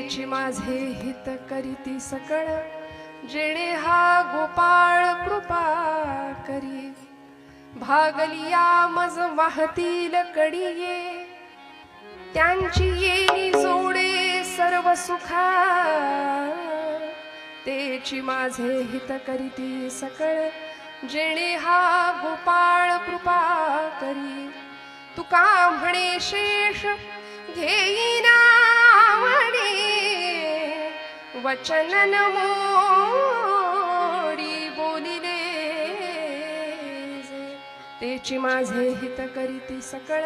तेची माझे हित करीती सकळ, जेणे हा गोपाळ कृपा करी. भागलिया मज वाहतील कडिये, त्यांची येई जोडे सर्व सुखा. तेची माझे हित करीती सकळ, जेणे हा गोपाळ कृपा करी. तुका म्हणे शेष घेईना म्हणे, वचन न मोडी बोलिले जे. तेची माझे हित करीती सकळ,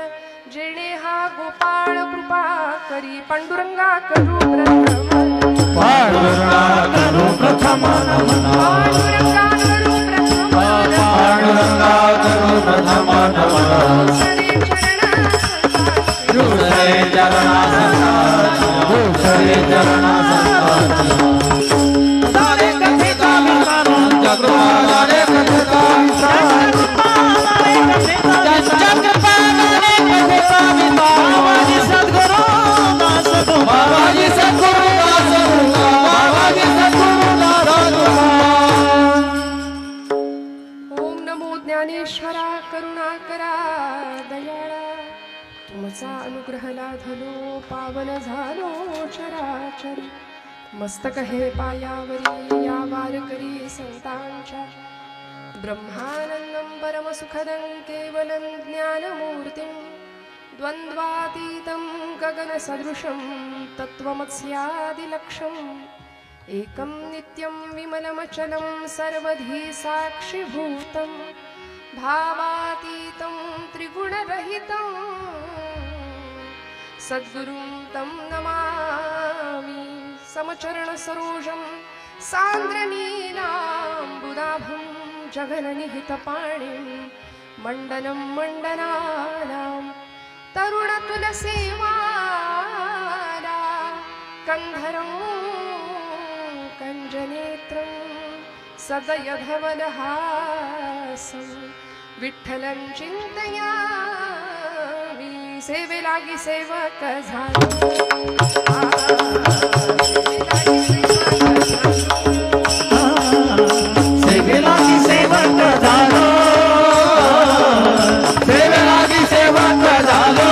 जेणे हा गोपाळ कृपा करी. पांडुरंगा करू प्रथम, पांडुरंगा करू प्रथम नमन, पांडुरंगा करू प्रथम, पांडुरंगा करू प्रथम नमन. सरे चरणा धूसरे चरणा दारे कथिता विकारांच्या कृपा, दारे कथिता ज्यांच्या कृपा, दारे कथिता विका. बाबाजी सद्गुरू दास तुका, बाबाजी सद्गुरू दास तुका, बाबाजी सद्गुरू दास तुका. ओम नमो ज्ञानेश्वरा करुणाकरा दयाळा. तुमचा अनुग्रह लाधलो पावन झालो चराचरी. मस्तक हे पायावरी या वारकरी संतांच्या. ब्रह्मानंदं परमसुखदं केवलं ज्ञानमूर्तिं, द्वन्द्वातीतं गगनसदृशं तत्त्वमस्यादिलक्ष्यम्. एकं नित्यं विमलमचलं सर्वधी साक्षिभूतं, भावातीतं त्रिगुणरहितं सद्गुरुं तं नमामि. समचरण सरोजं सान्द्रनीलाम्बुदाभं, जगन्निहितपाणिं मण्डनं मण्डनानां. तरुणतुलसेवाला कन्धरं कञ्जनेत्रं, सदयधवलहासं विठ्ठलं चिन्तयामि. सेवे लागी सेवक झालो, सेवे लागी सेवक झालो, सेवे लागी सेवक झालो.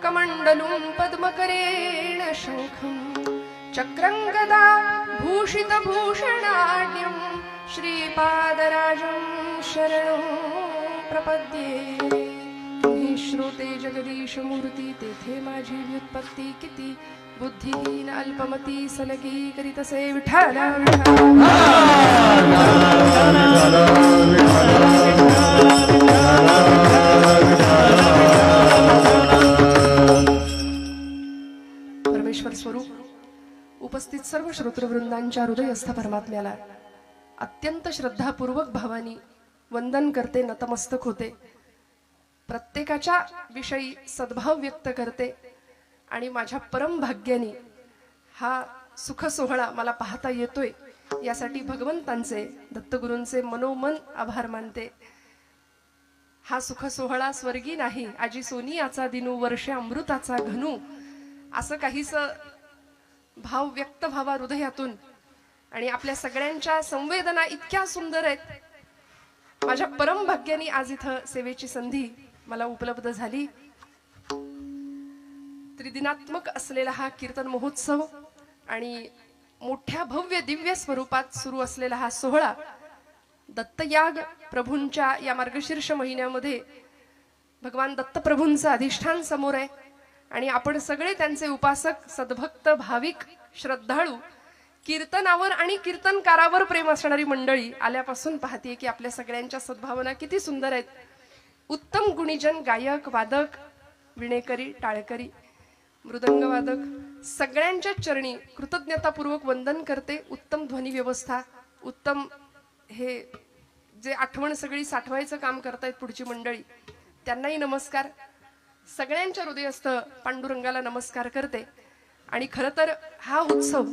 कमण्डलुं पद्मकरेण शङ्खं, चक्रं गदा भूषितभूषणाढ्यं, श्रीपादराजं शरणं प्रपद्ये. तुम्ही श्रोते जगदीश मूर्ती, तेथे माझी व्युत्पत्ती किती. बुद्धिहीन अल्पमती सलगी करीतसे विठ्ठल. परमेश्वर स्वरूप उपस्थित सर्व श्रोतृवृंदांच्या हृदयस्थ परमात्म्याला अत्यंत श्रद्धापूर्वक भावानी वंदन करते, नतमस्तक होते. प्रत्येकाच्या विषयी सद्भाव व्यक्त करते आणि माझ्या परम भाग्याने हा सुख सोहळा मला पाहता येतोय यासाठी भगवंतांचे दत्तगुरूंचे मनोमन आभार मानते. हा सुख सोहळा स्वर्गी नाही, आजी सोनियाचा दिनू, वर्षे अमृताचा घनू, असं काहीस भाव व्यक्त व्हावा हृदयातून. आणि आपल्या सगळ्यांच्या संवेदना इतक्या सुंदर आहेत. माझ्या परम भाग्याने आज इथं सेवेची संधी मला उपलब्ध झाली. त्रिदिनात्मक असलेला हा कीर्तन महोत्सव आणि मोठ्या भव्य दिव्य स्वरूपात सुरू असलेला हा सोहळा दत्तयाग प्रभूंच्या या मार्गशीर्ष महिन्यामध्ये भगवान दत्तप्रभूंचं अधिष्ठान समोर आहे. आणि आपण सगळे त्यांचे उपासक, सद्भक्त, भाविक, श्रद्धाळू, कीर्तनावर आणि कीर्तनकारावर प्रेम असणारी मंडळी आल्यापासून पाहते की आपल्या सगळ्यांच्या सद्भावना किती सुंदर आहेत. उत्तम गुणीजन, गायक, वादक, विणेकरी, टाळकरी, मृदंगवादक सगळ्यांच्या चरणी कृतज्ञतापूर्वक वंदन करते. उत्तम ध्वनी व्यवस्था, उत्तम हे जे आठवण सगळी साठवायचं काम करतायत पुढची मंडळी, त्यांनाही नमस्कार. सगळ्यांच्या हृदयस्थ पांडुरंगाला नमस्कार करते. आणि खरं तर हा उत्सव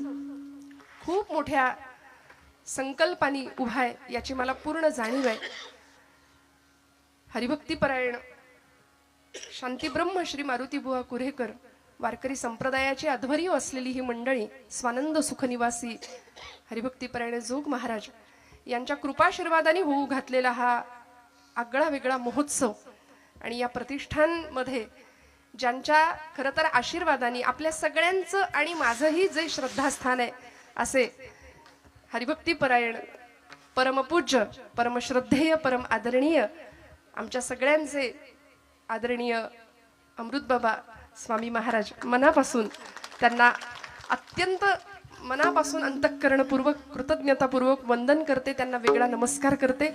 खूप मोठ्या संकल्पानी उभा आहे याची मला पूर्ण जाणीव आहे. हरिभक्तीपरायण शांतीब्रह्म श्री मारुतीबुवा कुरेकर वारकरी संप्रदायाची अध्वर्य असलेली ही मंडळी, स्वानंद सुखनिवासी हरिभक्तीपरायण जोग महाराज यांच्या कृपाशीर्वादाने होऊ घातलेला हा आगळा वेगळा महोत्सव. आणि या प्रतिष्ठानमध्ये ज्यांच्या खरं तर आशीर्वादाने आपल्या सगळ्यांचं आणि माझंही जे श्रद्धास्थान आहे असे हरिभक्तीपरायण परमपूज्य, परमश्रद्धेय, परम आदरणीय आमच्या सगळ्यांचे आदरणीय अमृतबाबा स्वामी महाराज, मनापासून त्यांना अत्यंत मनापासून अंतःकरणपूर्वक कृतज्ञतापूर्वक वंदन करते. त्यांना वेगळा नमस्कार करते.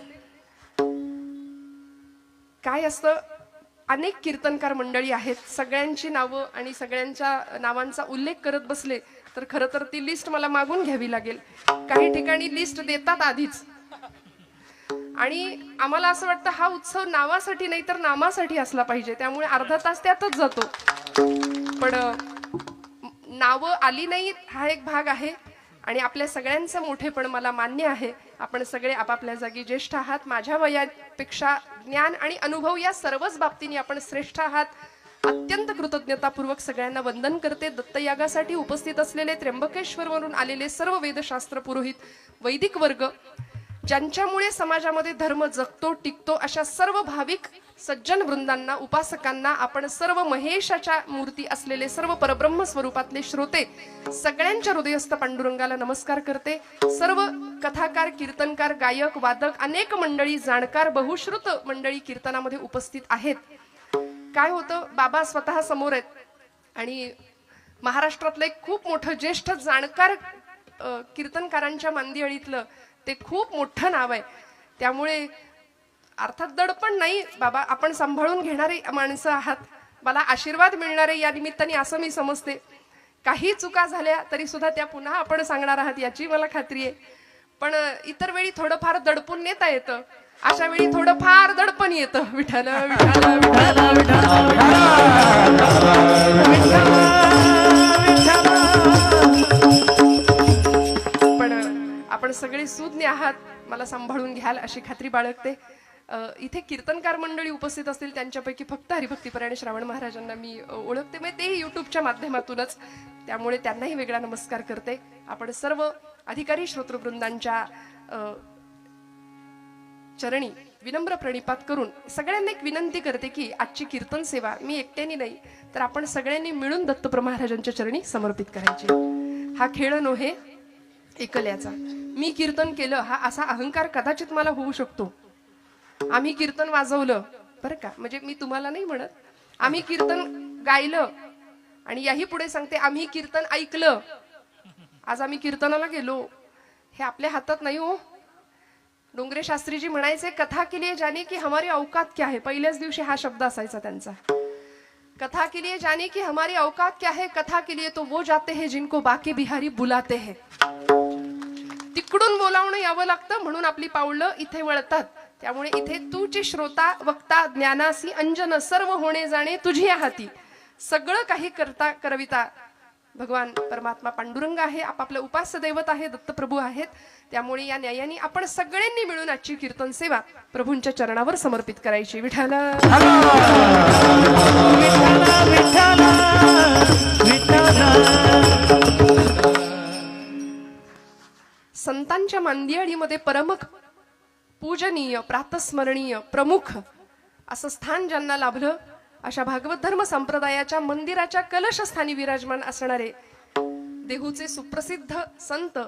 काय असतं, अनेक कीर्तनकार मंडळी आहेत, सगळ्यांची नावं आणि सगळ्यांच्या नावांचा उल्लेख करत बसले तर खरं तर ती लिस्ट मला मागून घ्यावी लागेल. काही ठिकाणी लिस्ट देतात आधीच आणि आम्हाला असं वाटतं हा उत्सव नावासाठी नाही तर नामासाठी असला पाहिजे, त्यामुळे अर्धा तास त्यातच जातो. पण नावं आली नाहीत हा एक भाग आहे. आणि आपल्या सगळ्यांचं मोठेपण मला मान्य आहे. आपण सगळे आपापल्या जागी ज्येष्ठ आहात. माझ्या वयापेक्षा ज्ञान आणि अनुभव या सर्वच बाबतीने आपण श्रेष्ठ आहात. अत्यंत कृतज्ञतापूर्वक सगळ्यांना वंदन करते. दत्तयागासाठी उपस्थित असलेले, त्र्यंबकेश्वरवरून आलेले सर्व वेदशास्त्र पुरोहित, वैदिक वर्ग, ज्यांच्यामुळे समाजामध्ये धर्म जगतो टिकतो, अशा सर्व भाविक सज्जन वृंदांना, उपासकांना, आपण सर्व महेशाच्या मूर्ती असलेले सर्व परब्रह्म स्वरूपातले श्रोते सगळ्यांच्या हृदयस्थ पांडुरंगाला नमस्कार करते. सर्व कथाकार, कीर्तनकार, गायक, वादक, अनेक मंडळी, जाणकार, बहुश्रुत मंडळी कीर्तनामध्ये उपस्थित आहेत. काय होतं, बाबा स्वतः समोर आहेत आणि महाराष्ट्रातलं एक खूप मोठं ज्येष्ठ जाणकार कीर्तनकारांच्या मांदियाळीतलं ते खूप मोठं नाव आहे. त्यामुळे अर्थात दडपण नाही, बाबा आपण सांभाळून घेणारे माणसं आहात, मला आशीर्वाद मिळणारे या निमित्ताने असं मी समजते. काही चुका झाल्या तरी सुद्धा त्या पुन्हा आपण सांगणार आहात याची मला खात्री आहे. पण इतर वेळी थोडंफार दडपून नेता येतं, अशा वेळी थोडंफार दडपण येतं. विठ्ठल विठ्ठल पण आपण सगळे सुज्ञ आहात, मला सांभाळून घ्याल अशी खात्री बाळगते. इथे कीर्तनकार मंडळी उपस्थित असतील त्यांच्यापैकी फक्त हरिभक्तीपरायण श्रावण महाराजांना मी ओळखते, मग तेही युट्यूबच्या माध्यमातूनच, त्यामुळे त्यांनाही वेगळा नमस्कार करते. आपण सर्व अधिकारी श्रोतृवृंदांच्या चरणी विनम्र प्रणिपात करून सगळ्यांना एक विनंती करते की आजची कीर्तन सेवा मी एकट्याने नाही तर आपण सगळ्यांनी मिळून दत्तप्रभू महाराजांच्या चरणी समर्पित करायची. हा खेळ नव्हे एकल्याचा. मी कीर्तन केलं हा असा अहंकार कदाचित मला होऊ शकतो. आम्ही कीर्तन वाजवलं बरं का, म्हणजे मी तुम्हाला नाही म्हणत, आम्ही कीर्तन गायलं आणि याही पुढे सांगते आम्ही कीर्तन ऐकलं. आज आम्ही कीर्तनाला गेलो हे आपल्या हातात नाही हो. डोंगरे शास्त्रीजी म्हणायचे, कथा के लिए जाने की हमारी औकात क्या है. पहिल्याच दिवशी हा शब्द असायचा त्यांचा. कथा के लिए जाने की हमारी औकात क्या है, कथा के लिए तो वो जाते हैं जिनको बाके बिहारी बुलाते हैं. तिकडून बोलावणं यावं लागतं म्हणून आपली पावलं इथे वळतात. त्यामुळे इथे तूची श्रोता वक्ता ज्ञानासी अंजन सर्व होणे जाणे तुझी हाती. सगळं काही करता करविता भगवान परमात्मा पांडुरंग आहे, आपापलं उपास्य दैवत आहे, दत्तप्रभू आहेत. त्यामुळे या न्यायाने आपण सगळ्यांनी मिळून आजची कीर्तन सेवा प्रभूंच्या चरणावर समर्पित करायची. विठ्ठल संतांच्या मांदियाळीमध्ये परमक पूजनीय, प्रातस्मरणीय, प्रमुख असं स्थान ज्यांना लाभलं, अशा भागवत धर्म संप्रदायाच्या मंदिराच्या कलशस्थानी विराजमान असणारे देहूचे सुप्रसिद्ध संत,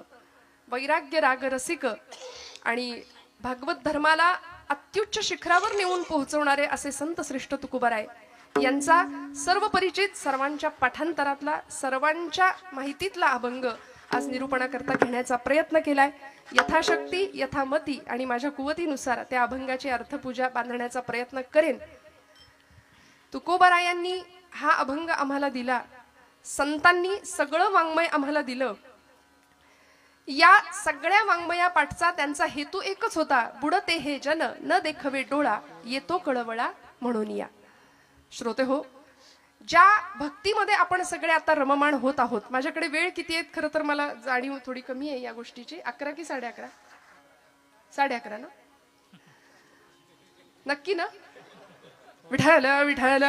वैराग्य राग रसिक आणि भागवत धर्माला अत्युच्च शिखरावर नेऊन पोहोचवणारे असे संत श्रेष्ठ तुकोबाराय यांचा सर्व परिचित, सर्वांच्या पाठांतरातला, सर्वांच्या माहितीतला अभंग आज निरूपणाकरता घेण्याचा प्रयत्न केलाय. यथाशक्ती, यथामती आणि माझ्या कुवतीनुसार त्या अभंगाची अर्थपूजा बांधण्याचा प्रयत्न करेन. तुकोबारायांनी हा अभंग आम्हाला दिला, संतांनी सगळं वाङ्मय आम्हाला दिलं. या सगळ्या वाङ्मया पाठचा त्यांचा हेतू एकच होता, बुडते हे जन न देखवे डोळा, येतो कळवळा म्हणून या. श्रोते हो, ज्या भक्तीमध्ये आपण सगळे आता रममाण होत आहोत, माझ्याकडे वेळ किती आहेत खरं तर मला जाणीव थोडी कमी आहे या गोष्टीची. 11 की 11:30? 11:30 ना? नक्की ना? विठ्ठल विठ्ठल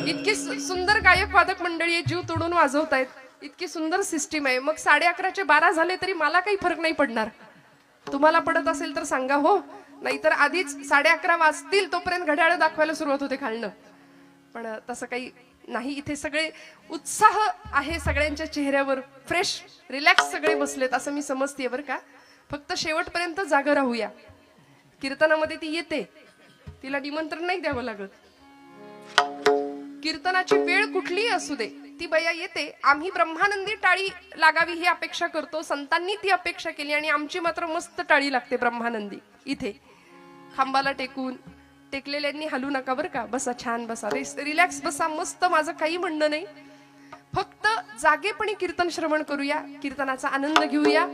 इतकी सुंदर गायक वादक मंडळी आहे, जीव तोडून वाजवतायत, इतकी सुंदर सिस्टीम आहे. मग 11:30चे 12 झाले तरी मला काही फरक नाही पडणार. तुम्हाला पडत असेल तर सांगा हो, नाहीतर आधीच 11:30 वाजतील तोपर्यंत घड्याळ दाखवायला सुरुवात होते खालनं. पण तसं काही नाही, इथे सगळे उत्साह आहे सगळ्यांच्या चेहऱ्यावर, फ्रेश रिलॅक्स सगळे बसलेत असं मी समजते बरं का. फक्त शेवटपर्यंत जागा राहूया. कीर्तनामध्ये ती येते, तिला निमंत्रण नाही द्यावं लागत. कीर्तनाची वेळ कुठलीही असू दे, ती बया येते. आम्ही ब्रह्मानंदी टाळी लागावी ही अपेक्षा करतो, संतांनी ती अपेक्षा केली आणि आमची मात्र मस्त टाळी लागते ब्रह्मानंदी. इथे खांबाला टेकून, टेकलेल्यांनी हलू नका बरं का, बसा छान बसा, रिलॅक्स बसा, मस्त. माझं काही म्हणणं नाही, फक्त जागेपणी कीर्तन श्रवण करूया, कीर्तनाचा आनंद घेऊया.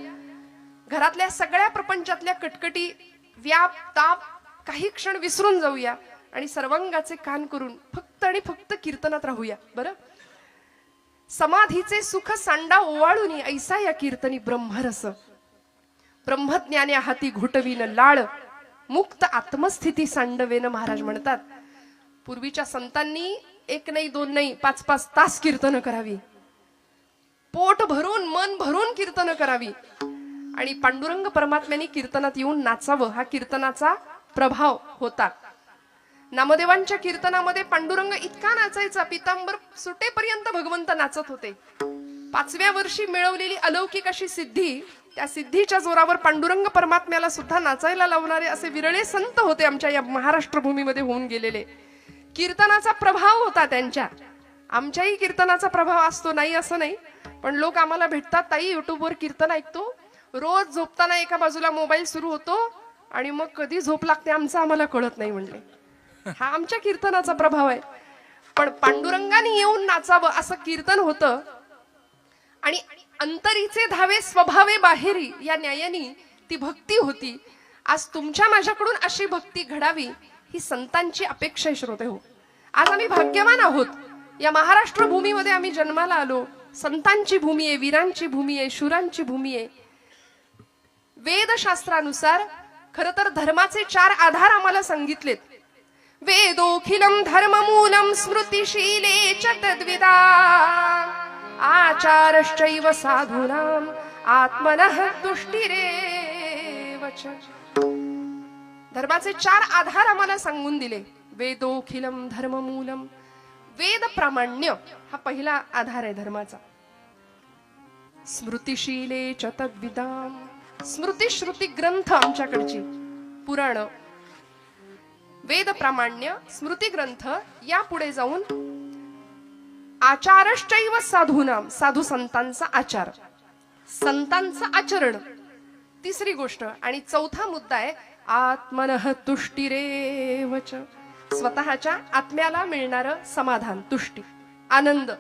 घरातल्या सगळ्या प्रपंचातल्या कटकटी, व्याप, ताप काही क्षण विसरून जाऊया आणि सर्वांगाचे कान करून फक्त आणि फक्त कीर्तनात राहूया. बरं, समाधीचे सुख सांडा ओवाळून ऐसा या कीर्तनी ब्रह्मरस, ब्रह्मज्ञाने हाती घोटवीन लाळ, मुक्त आत्मस्थिती सांडवेन महाराज म्हणतात. पूर्वीच्या संतांनी 1 नाही 2 नाही 5-5 तास कीर्तन करावी, पोट भरून मन भरून कीर्तन करावी आणि पांडुरंग परमात्म्याने कीर्तनात येऊन नाचावं, हा कीर्तनाचा प्रभाव होता. नामदेवांच्या कीर्तनामध्ये पांडुरंग इतका नाचायचा, पितांबर सुटेपर्यंत भगवंत नाचत होते. 5व्या वर्षी मिळवलेली अलौकिक अशी सिद्धी, त्या सिद्धीच्या जोरावर पांडुरंग परमात्म्याला सुद्धा नाचायला लावणारे असे विरळे संत होते आमच्या या महाराष्ट्र भूमीमध्ये होऊन गेलेले. कीर्तनाचा प्रभाव होता त्यांच्या. आमच्याही कीर्तनाचा प्रभाव असतो, नाही असं नाही, पण लोक आम्हाला भेटतात, ताई युट्यूबवर कीर्तन ऐकतो, रोज झोपताना एका बाजूला मोबाईल सुरू होतो आणि मग कधी झोप लागते आमचं आम्हाला कळत नाही म्हणले. हा आमच्या कीर्तनाचा प्रभाव आहे. पण पांडुरंगाने येऊन नाचावं असं कीर्तन होतं आणि अंतरीचे धावे स्वभावे बाहेरी या न्यायानी ती भक्ती होती. आज तुमच्या माझ्याकडून अशी भक्ती घडावी ही संतांची अपेक्षा आहे. श्रोते हो, आज आम्ही भाग्यवान आहोत, या महाराष्ट्र भूमीमध्ये आम्ही जन्माला आलो. संतांची भूमी आहे, वीरांची भूमी आहे, शूरांची भूमी आहे. वेदशास्त्रानुसार खर तर धर्माचे 4 आधार आम्हाला सांगितलेत. वेदोखिलम धर्ममूलम स्मृतिशीले च तद्विदा, आचारश्चैव साधूनाम आत्मनः तुष्टिरेव च. धर्माचे 4 आधार आम्हाला सांगून दिले. वेदोखिलम धर्ममूलम, वेद प्रामाण्य हा पहिला आधार आहे धर्माचा. स्मृतिशीले च तद्विदाम, स्मृती श्रुती ग्रंथ आमच्याकडची पुराण, वेद प्रामाण्य, स्मृती ग्रंथ, या पुढे जाऊन आचारश्चैव साधूनाम, साधू संतांचा आचार, संतांचं आचरण, तिसरी गोष्ट. आणि चौथा मुद्दा आहे आत्मनः तुष्टिरेव च, स्वतःच्या आत्म्याला मिळणारं समाधान, तुष्टी, आनंद.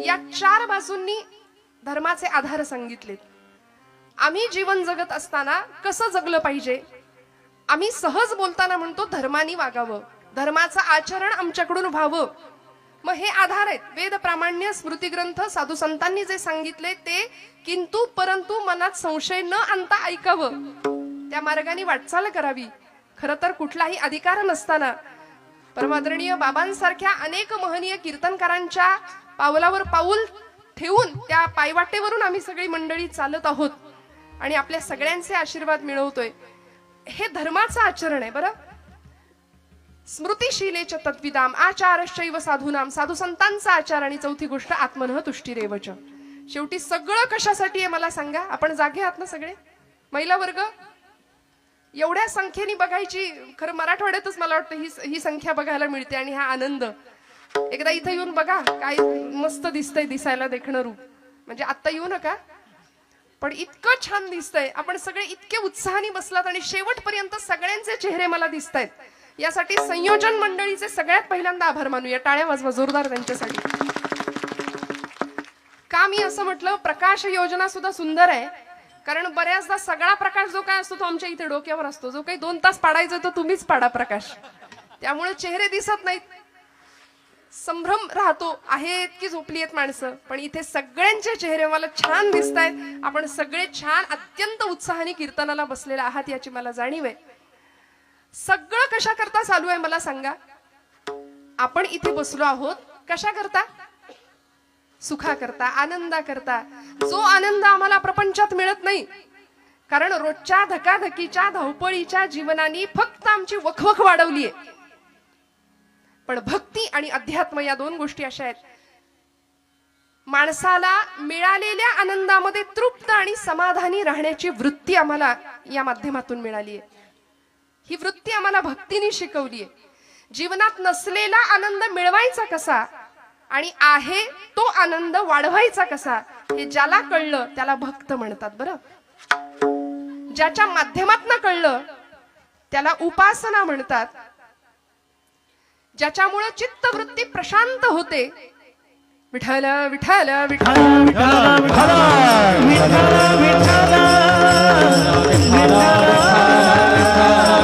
या 4 बाजूंनी धर्माचे आधार सांगितलेत. आम्ही जीवन जगत असताना कसं जगलं पाहिजे, आम्ही सहज बोलताना म्हणतो धर्मानी वागावं, धर्माचं आचरण आमच्याकडून व्हावं. मग हे आधार आहेत. वेद प्रामाण्य, स्मृती ग्रंथ, साधू संतांनी जे सांगितले ते किंतु परंतु मनात संशय न आणता ऐकावं, त्या मार्गाने वाटचाल करावी. खरं तर कुठलाही अधिकार नसताना परमादरणीय बाबांसारख्या अनेक महनीय कीर्तनकारांच्या पावलावर पाऊल ठेवून त्या पायवाटेवरून आम्ही सगळी मंडळी चालत आहोत आणि आपल्या सगळ्यांचे आशीर्वाद मिळवतोय. हे धर्माचं आचरण आहे. बरं, स्मृतिशीलेच तत्विदाम आचारश्चैव साधूनाम, साधू संतांचा आचार. आणि चौथी गोष्ट आत्मनः तुष्टिरेवच. शेवटी सगळं कशासाठी आहे मला सांगा? आपण जागे आहात ना सगळे? महिला वर्ग एवढ्या संख्येने बघायची, खरं मराठवाड्यातच मला वाटतं ही संख्या बघायला मिळते आणि हा आनंद. एकदा इथं येऊन बघा, काय मस्त दिसतंय, दिसायला देखणं रूप. म्हणजे आत्ता येऊ नका, पण इतकं छान दिसतंय. आपण सगळे इतके उत्साहाने बसलात आणि शेवटपर्यंत सगळ्यांचे चेहरे मला दिसतायत. यासाठी संयोजन मंडळीचे सगळ्यात पहिल्यांदा आभार मानूया. टाळ्या वाजवा जोरदार त्यांच्यासाठी. का मी असं म्हटलं? प्रकाश योजना सुद्धा सुंदर आहे, कारण बऱ्याचदा सगळा प्रकाश जो काय असतो तो आमच्या इथे डोक्यावर असतो. जो काही 2 तास पाडायचा तो तुम्हीच पाडा प्रकाश, त्यामुळे चेहरे दिसत नाहीत, संभ्रम राहतो. आहेत की झोपली आहेत माणसं, पण इथे सगळ्यांचे चेहरे मला छान दिसत आहेत. आपण सगळे छान अत्यंत उत्साहाने कीर्तनाला बसलेले आहात याची मला जाणीव आहे. सगळं कशा करता चालू आहे मला सांगा? आपण इथे बसलो आहोत कशा करता? सुखा करता, आनंदा करता. जो आनंद आम्हाला प्रपंचात मिळत नाही, कारण रोजच्या धकाधकीच्या धावपळीच्या जीवनाने फक्त आमची वखवख वाढवलीये. पण भक्ती आणि अध्यात्म या 2 गोष्टी अशा आहेत, माणसाला मिळालेल्या आनंदामध्ये तृप्त आणि समाधानी राहण्याची वृत्ती आम्हाला या माध्यमातून मिळाली आहे. ही वृत्ती आम्हाला भक्तीने शिकवली आहे. जीवनात नसलेला आनंद मिळवायचा कसा आणि आहे तो आनंद वाढवायचा कसा, हे ज्याला कळलं त्याला भक्त म्हणतात. बरं, ज्याच्या माध्यमातून कळलं त्याला उपासना म्हणतात. ज्याच्यामुळे चित्तवृत्ती प्रशांत होते. विठ्ठल विठ्ठल विठ्ठल विठ्ठल विठ्ठल विठ्ठल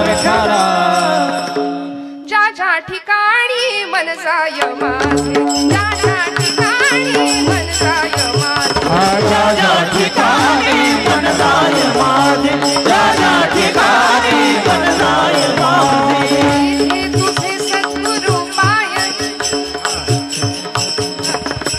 विठ्ठल. ज्या ज्या ठिकाणी मन जाय माझे, ज्या ज्या ठिकाणी मन जाय माझे, ज्या ज्या ठिकाणी मन जाय माझे, ज्या ज्या ठिकाणी मन जाय माझे, हे तुझे सद्गुरु पाय,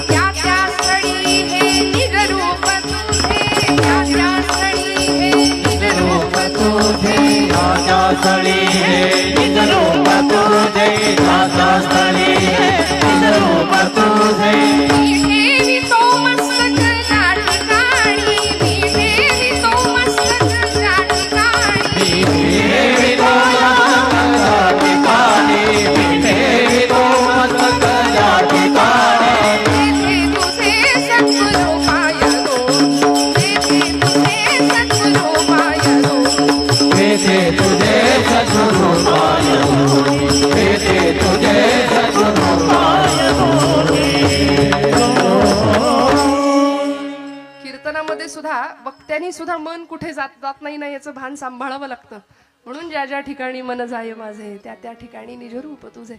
त्या त्या स्थळी हे निज रूप तुझे, त्या त्या स्थळी हे निज रूप तुझे, राजा स्थळी हे निज रूप तुझे, राजा स्थळी हे निज रूप तुझे. मी ठेवितो मस्तक त्या ठिकाणी, मी ठेवितो मस्तक त्या ठिकाणी, ठेवितो मस्तक ठिकाणी, ठेवितो मस्तक या ठिकाणी. तेथे तुझे सद्गुरु पायलो, तेथे तुझे सद्गुरु पायलो, तेथे तुझे सद्गुरु पायलो, तेथे तुझे सद्गुरु पायलो. कीर्तनामध्ये सुद्धा वक्त्यांनी सुद्धा मन कुठे जात नाही ना याचं भान सांभाळावं लागतं. म्हणून ज्या ज्या ठिकाणी मन जाय माझे, त्या त्या ठिकाणी निज रूप तुझे.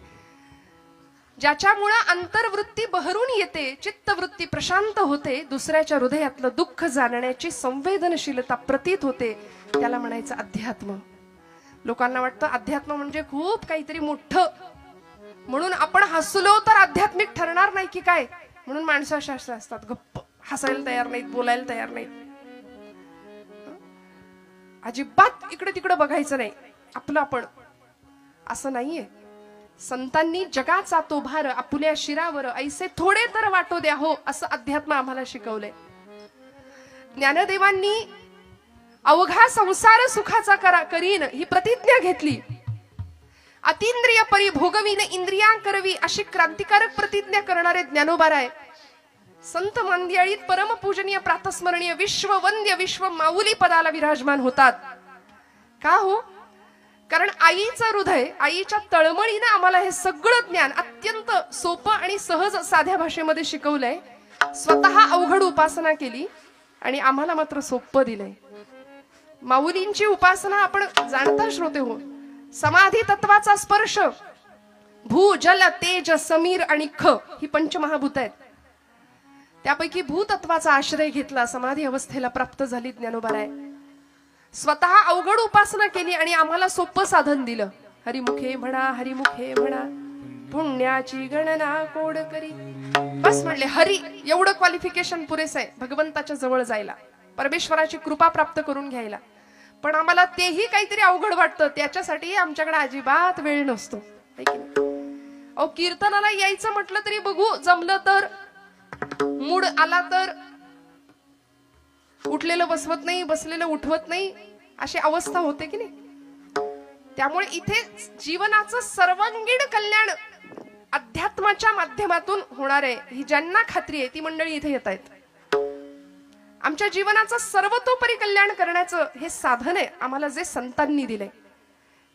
ज्याच्यामुळं अंतर्वृत्ती बहरून येते, चित्तवृत्ती प्रशांत होते, दुसऱ्याच्या हृदयातलं दुःख जाणण्याची संवेदनशीलता प्रतीत होते, त्याला म्हणायचं अध्यात्म. लोकांना वाटतं अध्यात्म म्हणजे खूप काहीतरी मोठं, म्हणून आपण हसलो तर आध्यात्मिक ठरणार नाही की काय, म्हणून माणसं अशा असतात, गप्प हसायला तयार नाहीत, बोलायला तयार नाहीत, अजिबात इकडे तिकडे बघायचं नाही, आपलं आपण. असं नाहीये. संतांनी जगाचा तो भार आपुल्या शिरावर ऐसे थोडे तर वाटो द्या हो, असं अध्यात्म आम्हाला शिकवलंय. ज्ञानदेवांनी अवघा संसार सुखाचा करीन ही प्रतिज्ञा घेतली. अतींद्रिय परी भोगवीन इंद्रिया करवी अशी क्रांतिकारक प्रतिज्ञा करणारे ज्ञानोबा राय संत मंदिराळीत परमपूजनीय प्रातस्मरणीय विश्ववंद्य विश्व माऊली पदाला विराजमान होतात. का हो? कारण आईचं हृदय, आईच्या तळमळीने आम्हाला हे सगळं ज्ञान अत्यंत सोपं आणि सहज साध्या भाषेमध्ये शिकवलंय. स्वतः अवघड उपासना केली आणि आम्हाला मात्र सोपं दिलंय. माऊलींची उपासना आपण जाणता श्रोते हो. समाधी तत्वाचा स्पर्श, भू जल तेज समीर आणि ख ही पंचमहाभूत आहेत. त्यापैकी भूतत्वाचा आश्रय घेतला, समाधी अवस्थेला प्राप्त झाली ज्ञानोबाराय. स्वतः अवघड उपासना केली आणि आम्हाला सोपं साधन दिलं. हरिमुखे म्हणा, हरिमुखे म्हणा, पुण्याची गणना कोड करी. बस म्हणले हरी, एवढं क्वालिफिकेशन पुरेसं आहे भगवंताच्या जवळ जायला, परमेश्वराची कृपा प्राप्त करून घ्यायला. पण आम्हाला तेही काहीतरी अवघड वाटतं, त्याच्यासाठी आमच्याकडे अजिबात वेळ नसतो. है की नाही? अहो, कीर्तनाला यायचं म्हटलं तरी बघू जमलं तर, मूड आला तर उठलेलं बसवत नाही, बसलेलं उठवत नाही, अशी अवस्था होते की नाही. त्यामुळे इथे जीवनाचं सर्वांगीण कल्याण अध्यात्माच्या माध्यमातून होणार आहे, ही ज्यांना खात्री आहे ती मंडळी इथे येत आहेत. आमच्या जीवनाचं सर्वतोपरी कल्याण करण्याचं हे साधन आहे आम्हाला जे संतांनी दिलंय.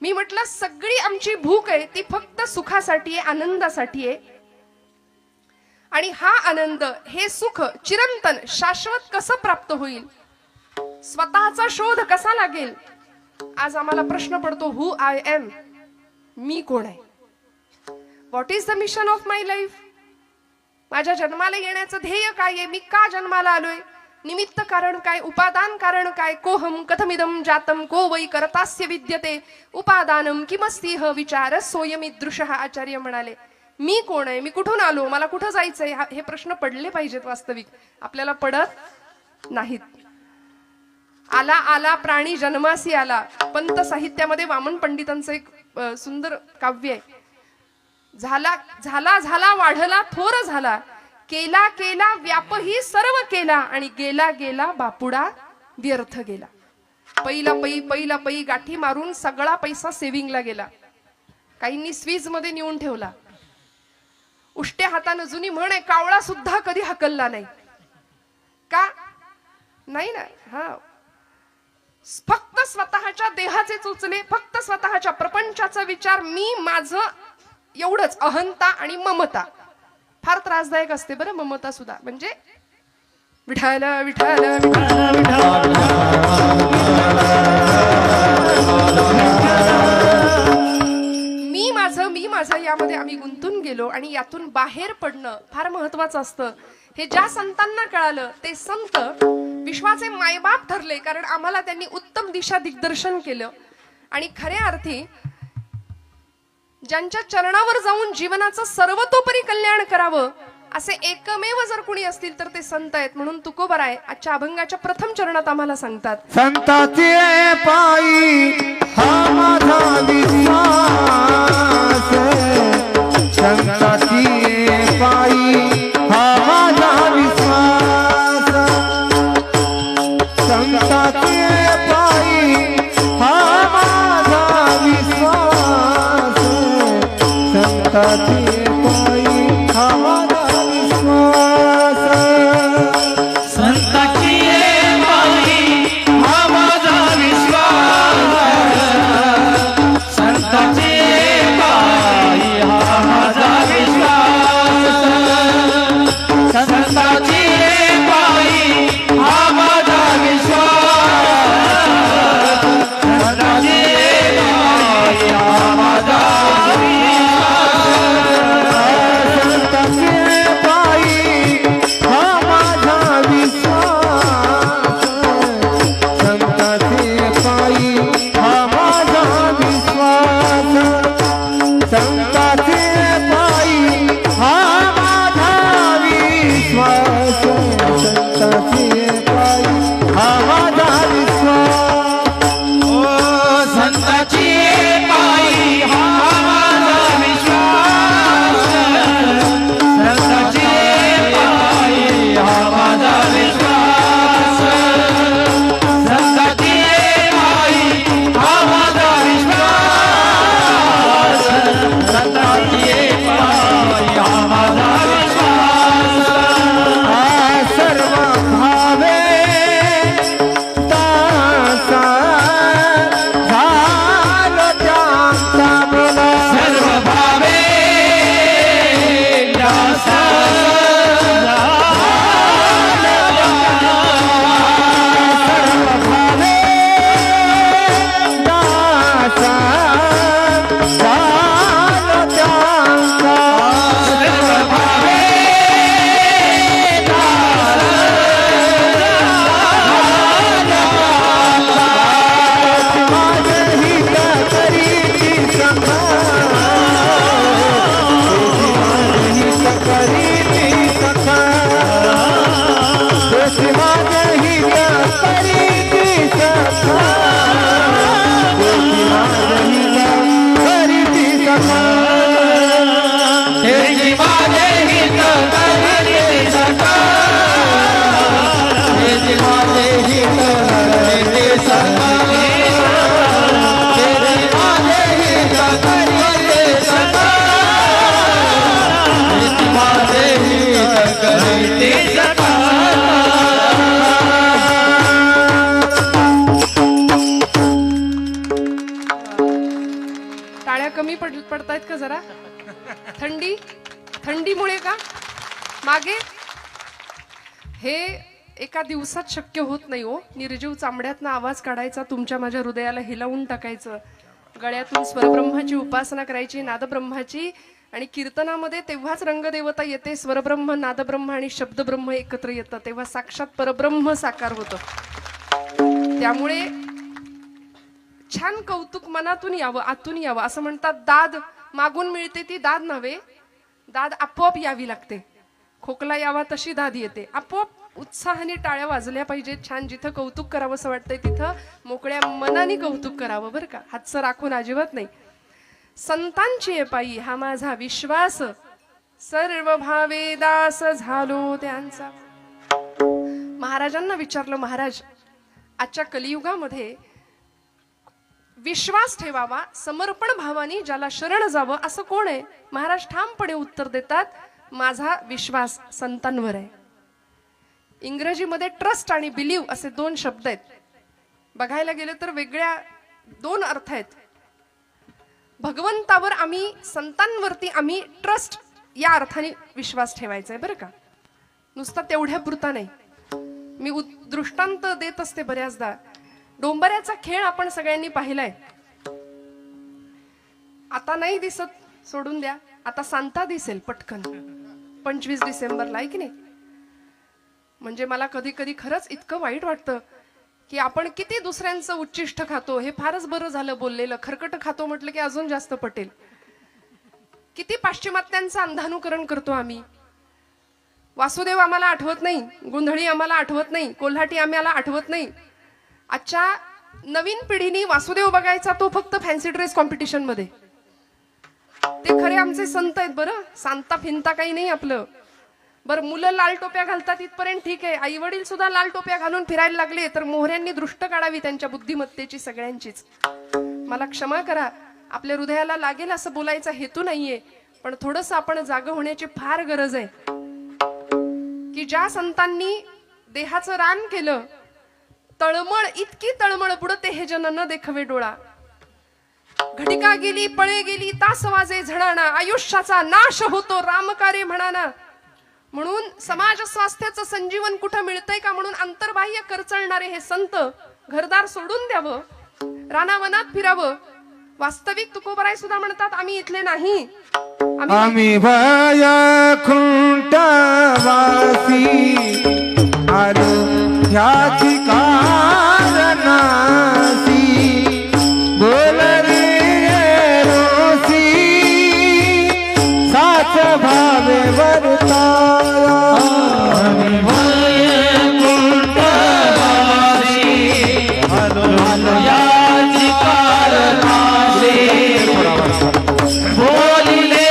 मी म्हटलं सगळी आमची भूक आहे ती फक्त सुखासाठी आहे, आनंदासाठी आहे. आणि हा आनंद, हे सुख चिरंतन शाश्वत कसं प्राप्त होईल, स्वतःचा शोध कसा लागेल. आज आम्हाला प्रश्न पडतो, हु आय एम, मी कोण आहे, what is the mission of my life. माझ्या जन्माला येण्याचं ध्येय काय आहे, मी का जन्माला आलोय, निमित्त कारण काय, उपादान कारण काय, कोहम कथमिदम जातम को वै करतास्य विद्यते उपादानम किमस्तिह विचार सोयमिदृशः. आचार्य म्हणाले, मी कोण आहे, मी कुठून आलो, मला कुठं जायचंय, हे प्रश्न पडले पाहिजेत. वास्तविक आपल्याला पडत नाहीत. आला आला प्राणी जन्मासी आला, पंत साहित्यामध्ये वामन पंडितांचं एक सुंदर काव्य आहे. झाला झाला झाला वाढला थोर झाला, केला केला व्यापही सर्व केला, आणि गेला गेला बापुडा व्यर्थ गेला. पहिला पै गाठी मारून सगळा पैसा सेव्हिंगला गेला, काहींनी स्वीज मध्ये नेऊन ठेवला. उष्ट्या हातानं जुनी म्हण आहे, कावळा सुद्धा कधी हकलला नाही. का नाही ना, हा फक्त स्वतःच्या देहाचे चोचले, फक्त स्वतःच्या प्रपंचाचा विचार, मी माझं एवढंच. अहंता आणि ममता फार त्रासदायक असते बरं, ममता सुद्धा. म्हणजे विठाल विठाल मी माझं यामध्ये आम्ही गुंतून गेलो, आणि यातून बाहेर पडणं फार महत्वाचं असतं. हे ज्या संतांना कळालं ते संत विश्वाचे मायबाप ठरले, कारण आम्हाला त्यांनी उत्तम दिशा दिग्दर्शन केलं. आणि खऱ्या अर्थी ज्यांच्या चरणावर जाऊन जीवनाचं सर्वतोपरी कल्याण करावं असे एकमेव जर कुणी असतील तर ते संत आहेत. म्हणून तुकोबाराय आजच्या अभंगाच्या प्रथम चरणात आम्हाला सांगतात, संताचे पायी हा माझा विश्वास, संताची पायी हा माझा विश्वास, संताची पायी हा माझा विश्वास, संताची पायी हा माझा विश्वास, संताची पायी हा माझा विश्वास, संताची पायी हा माझा विश्वास, संताची पायी हा माझा विश्वास, संताची पायी हा माझा विश्वास. सखा तेरी माझे हित करते सखा तेरी माझे हित करते सखा तेरी माझे हित करते सखा तेरी माझे हित करते सखा टाळ्या कमी पडतायत का जरा? थंडीमुळे का मागे? हे एका दिवसात शक्य होत नाही हो. निर्जीव चांबड्यातनं आवाज काढायचा, तुमच्या माझ्या हृदयाला हिलावून टाकायचं, गळ्यातून स्वरब्रह्माची उपासना करायची, नादब्रह्माची. आणि कीर्तनामध्ये तेव्हाच रंगदेवता येते. स्वरब्रह्म, नादब्रह्म आणि शब्दब्रह्म एकत्र येतं, तेव्हा साक्षात परब्रह्म साकार होतं. त्यामुळे छान कौतुक मनातून यावं, आतून यावं. असं म्हणतात दाद मागून मिळते ती दाद नव्हे, दाद आपोआप यावी लागते. खोकला यावा तशी दाद येते आपोआप. उत्साहाने टाळ्या वाजल्या पाहिजेत. छान जिथं कौतुक करावं असं वाटतंय तिथं मोकळ्या मनाने कौतुक करावं बरं का, हातचं राखून अजिबात नाही. संतांची आहे पायी हा माझा विश्वास, सर्व भावे दास झालो त्यांचा. महाराजांना विचारलं, महाराज आजच्या कलियुगामध्ये विश्वास ठेवावा, समर्पण भावाने ज्याला शरण जावं असं कोण आहे? महाराज ठामपणे उत्तर देतात, माझा विश्वास संतांवर आहे. इंग्रजीमध्ये ट्रस्ट आणि बिलीव असे दोन शब्द आहेत. बघायला गेलं तर वेगळ्या दोन अर्थ आहेत. भगवंतावर आम्ही, संतांवरती आम्ही ट्रस्ट या अर्थाने विश्वास ठेवायचा आहे बरं का, नुसता तेवढ्या पुरता नाही. मी दृष्टांत देत असते बऱ्याचदा. डोंबऱ्याचा खेळ आपण सगळ्यांनी पाहिलाय. आता नाही दिसत, सोडून द्या. आता सांता दिसेल पटकन 25 डिसेंबरला, आहे की नाही? म्हणजे मला कधी कधी खरंच इतकं वाईट वाटतं की आपण किती दुसऱ्यांचं उच्चिष्ट खातो. हे फारच बरं झालं बोललेलं. खरकट खातो म्हटलं की अजून जास्त पटेल. किती पाश्चिमात्यांचं अंधानुकरण करतो आम्ही. वासुदेव आम्हाला आठवत नाही, गोंधळी आम्हाला आठवत नाही, कोल्हाटी आम्हाला आठवत नाही. आजच्या नवीन पिढीने वासुदेव बघायचा तो फक्त फॅन्सी ड्रेस कॉम्पिटिशन मध्ये. ते खरे आमचे संत आहेत बरं, सांता फिंता काही नाही आपलं. बरं, मुलं लाल टोप्या घालतात इथपर्यंत ठीक आहे, आई वडील सुद्धा लाल टोप्या घालून फिरायला लागले तर मोहऱ्यांनी दृष्ट काढावी त्यांच्या बुद्धिमत्तेची सगळ्यांचीच. मला क्षमा करा, आपल्या हृदयाला लागेल असं बोलायचा हेतू नाहीये, पण थोडंसं आपण जागं होण्याची फार गरज आहे. की ज्या संतांनी देहाचं रान केलं, तळमळ इतकी तळमळ बुडते हे जन न देखवे डोळा. घटिका गेली, पळे गेली, तास वाजे झणाना, आयुष्याचा नाश होतो रामकार्य म्हणाना. म्हणून समाज स्वास्थ्याचं संजीवन कुठं मिळतंय का म्हणून अंतर्बाह्य करचळणारे हे संत घरदार सोडून द्यावं, रानावनात फिरावं. वास्तविक तुकोबराय सुद्धा म्हणतात, आम्ही इथले नाही, आम्ही वैकुंठ वासी आलो ह्याची कारणासी. बोल रे रोसी साच भावे वर्ताया. आम्ही वैकुंठ वासी आलो ह्याची कारणासी. बोलिले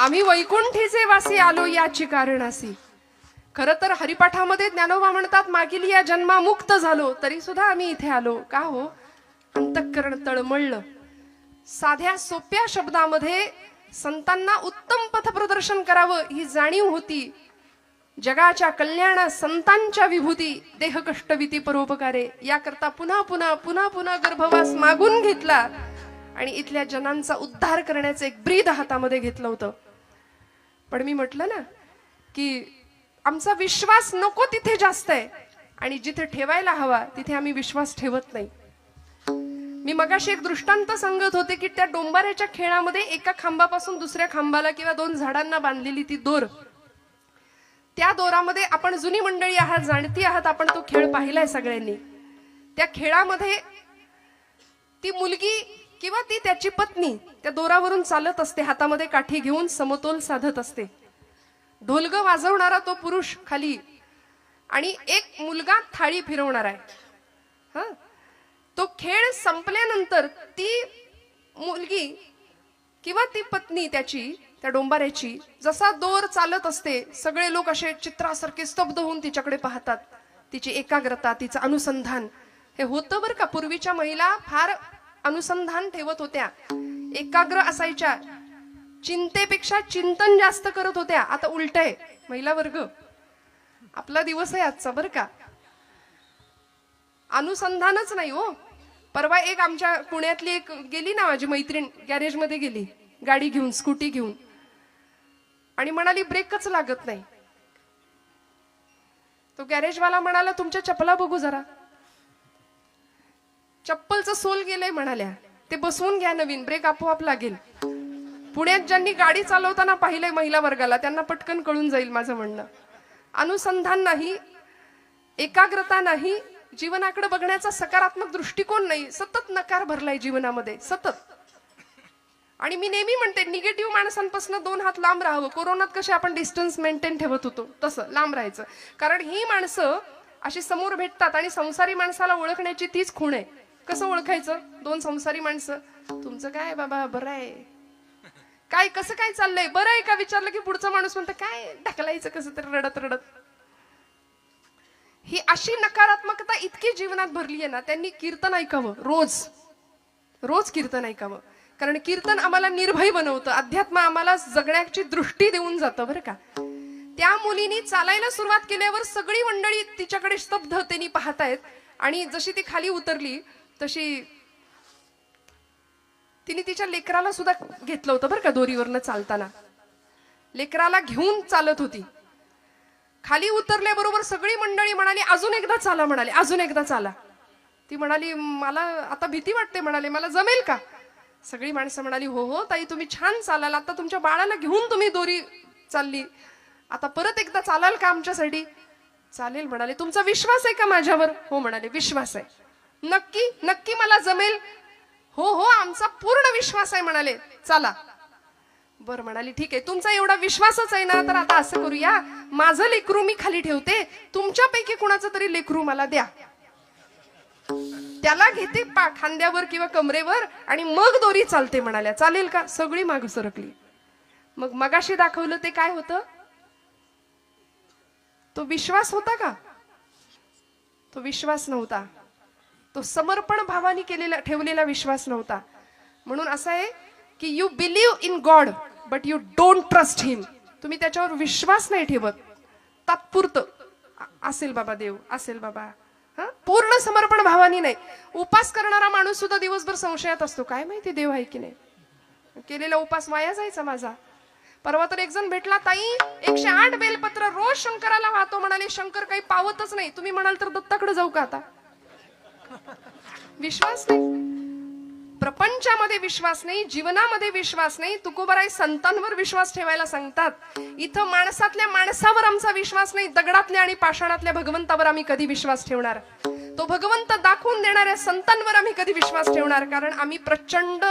आम्ही वैकुंठीचे वासी आलो याची कारणासी. खरं तर हरिपाठामध्ये ज्ञानोबा म्हणतात, मागील या जन्मा मुक्त झालो तरी सुद्धा आम्ही इथे आलो. का हो? अंतःकरण तळमळलं. साध्या सोप्या शब्दामध्ये संतांना उत्तम पथप्रदर्शन करावं ही जाणीव होती. जगाच्या कल्याणा संतांच्या विभूती देह कष्टविती परोपकारे याकरता पुन्हा पुन्हा पुन्हा पुन्हा गर्भवास मागून घेतला आणि इथल्या जनांचा उद्धार करण्याचं एक ब्रीद हातामध्ये घेतलं होतं. पण मी म्हटलं ना की आमचा विश्वास नको तिथे जास्त आहे आणि जिथे ठेवायला हवा तिथे आम्ही विश्वास ठेवत नाही. मी मगाशी एक दृष्टांत सांगत होते की त्या डोंबाऱ्याच्या खेळामध्ये एका खांबापासून दुसऱ्या खांबाला किंवा दोन झाडांना बांधलेली ती दोर, त्या दोरामध्ये आपण जुनी मंडळी आहात, जाणती आहात, आपण तो खेळ पाहिलाय सगळ्यांनी. त्या खेळामध्ये ती मुलगी किंवा ती त्याची पत्नी त्या दोरावरून चालत असते, हातामध्ये काठी घेऊन समतोल साधत असते. ढोलग वाजवणारा तो पुरुष खाली आणि एक मुलगा थाळी फिरवणार आहे. हा, तो खेळ संपल्यानंतर ती मुलगी किंवा ती पत्नी त्याची त्या डोंबाऱ्याची जसा दोर चालत असते, सगळे लोक असे चित्रासारखे स्तब्ध होऊन तिच्याकडे पाहतात. तिची एकाग्रता, तिचं अनुसंधान हे होतं बरं का. पूर्वीच्या महिला फार अनुसंधान ठेवत होत्या, एकाग्र असायच्या, चिंतेपेक्षा चिंतन जास्त करत होत्या. आता उलट आहे, महिला वर्ग आपला दिवस आहे आजचा बरं का. अनुसंधानच नाही हो. परवा एक आमच्या पुण्यातली एक गेली ना माझी मैत्रीण, गॅरेजमध्ये गेली गाडी घेऊन, स्कूटी घेऊन, आणि म्हणाली ब्रेकच लागत नाही. तो गॅरेजवाला म्हणाला तुमच्या चपला बघू जरा. चप्पलचं सोल गेलंय म्हणाल्या, ते बसवून घ्या नवीन, ब्रेक आपोआप लागेल. पुण्यात ज्यांनी गाडी चालवताना पाहिलंय महिला वर्गाला त्यांना पटकन कळून जाईल माझं म्हणणं. अनुसंधान नाही, एकाग्रता नाही, जीवनाकडे बघण्याचा सकारात्मक दृष्टिकोन नाही, सतत नकार भरलाय जीवनामध्ये सतत. आणि मी नेहमी म्हणते निगेटिव्ह माणसांपासून 2 हात लांब राहावं. कोरोनात कसे आपण डिस्टन्स मेंटेन ठेवत होतो तसं लांब राहायचं, कारण ही माणसं अशी समोर भेटतात आणि संसारी माणसाला ओळखण्याची तीच खूण आहे. कसं ओळखायचं? 2 संसारी माणसं, तुमचं काय बाबा, बरं आहे काय, कसं काय चाललंय, बरं आहे का विचारलं की पुढचा माणूस म्हणतं काय ढकलायचं कसं तरी रडत रडत. ही अशी नकारात्मकता इतकी जीवनात भरली आहे ना. त्यांनी कीर्तन ऐकावं, रोज रोज कीर्तन ऐकावं, कारण कीर्तन आम्हाला निर्भय बनवतं, अध्यात्म आम्हाला जगण्याची दृष्टी देऊन जातं बरं का. त्या मुलीनी चालायला सुरुवात केल्यावर सगळी मंडळी तिच्याकडे स्तब्धतेने पाहतायत आणि जशी ती खाली उतरली तशी तिने तिच्या लेकराला सुद्धा घेतलं होतं बरं का. दोरीवरनं चालताना लेकराला घेऊन चालत होती. खाली उतरल्याबरोबर सगळी मंडळी म्हणाली अजून एकदा चाला, म्हणाले अजून एकदा चाला. ती म्हणाली मला आता भीती वाटते, म्हणाले मला जमेल का. सगळी माणसं म्हणाली हो हो ताई तुम्ही छान चालाल, आता तुमच्या बाळाला घेऊन तुम्ही दोरी चालली, आता परत एकदा चालाल का आमच्यासाठी. चालेल म्हणाले. तुमचा विश्वास आहे का माझ्यावर. हो म्हणाले विश्वास आहे. नक्की नक्की मला जमेल. हो हो आमचा पूर्ण विश्वास आहे म्हणाले. चला. बरं म्हणाली ठीक आहे, तुमचा एवढा विश्वासच आहे ना, तर आता असं करूया, माझं लेकरू मी खाली ठेवते, तुमच्यापैकी कुणाचं तरी लेकरू मला द्या, त्याला घेते खांद्यावर किंवा कमरेवर आणि मग दोरी चालते म्हणाल्या. चालेल का. सगळी माग सरकली. मग मगाशी दाखवलं ते काय होतं, तो विश्वास होता का. तो विश्वास नव्हता, तो समर्पण भावाने केलेला ठेवलेला विश्वास नव्हता. म्हणून असं आहे की you believe in God but you don't trust him. तुम्ही त्याच्यावर विश्वास नाही ठेवत, तात्पुरतं असेल बाबा देव, असेल बाबा, पूर्ण समर्पण भावानी नाही. उपास करणारा माणूस सुद्धा दिवसभर संशयात असतो, काय माहिती देव आहे की नाही, केलेला उपास वाया जायचा माझा. परवा तर एक जण भेटला, ताई 108 बेलपत्र रोज शंकराला वाहतो म्हणाले, शंकर काही पावतच नाही, तुम्ही म्हणाल तर दत्ताकडे जाऊ का आता. विश्वास नाही, प्रपंचामध्ये विश्वास नाही, जीवनामध्ये विश्वास नाही. तुकोबाराय संतांवर विश्वास ठेवायला सांगतात. इथं माणसातल्या माणसावर आमचा विश्वास नाही, दगडातल्या आणि पाषाणातल्या भगवंतावर आम्ही कधी विश्वास ठेवणार. तो भगवंत दाखवून देणाऱ्या संतांवर आम्ही कधी विश्वास ठेवणार, कारण आम्ही प्रचंड,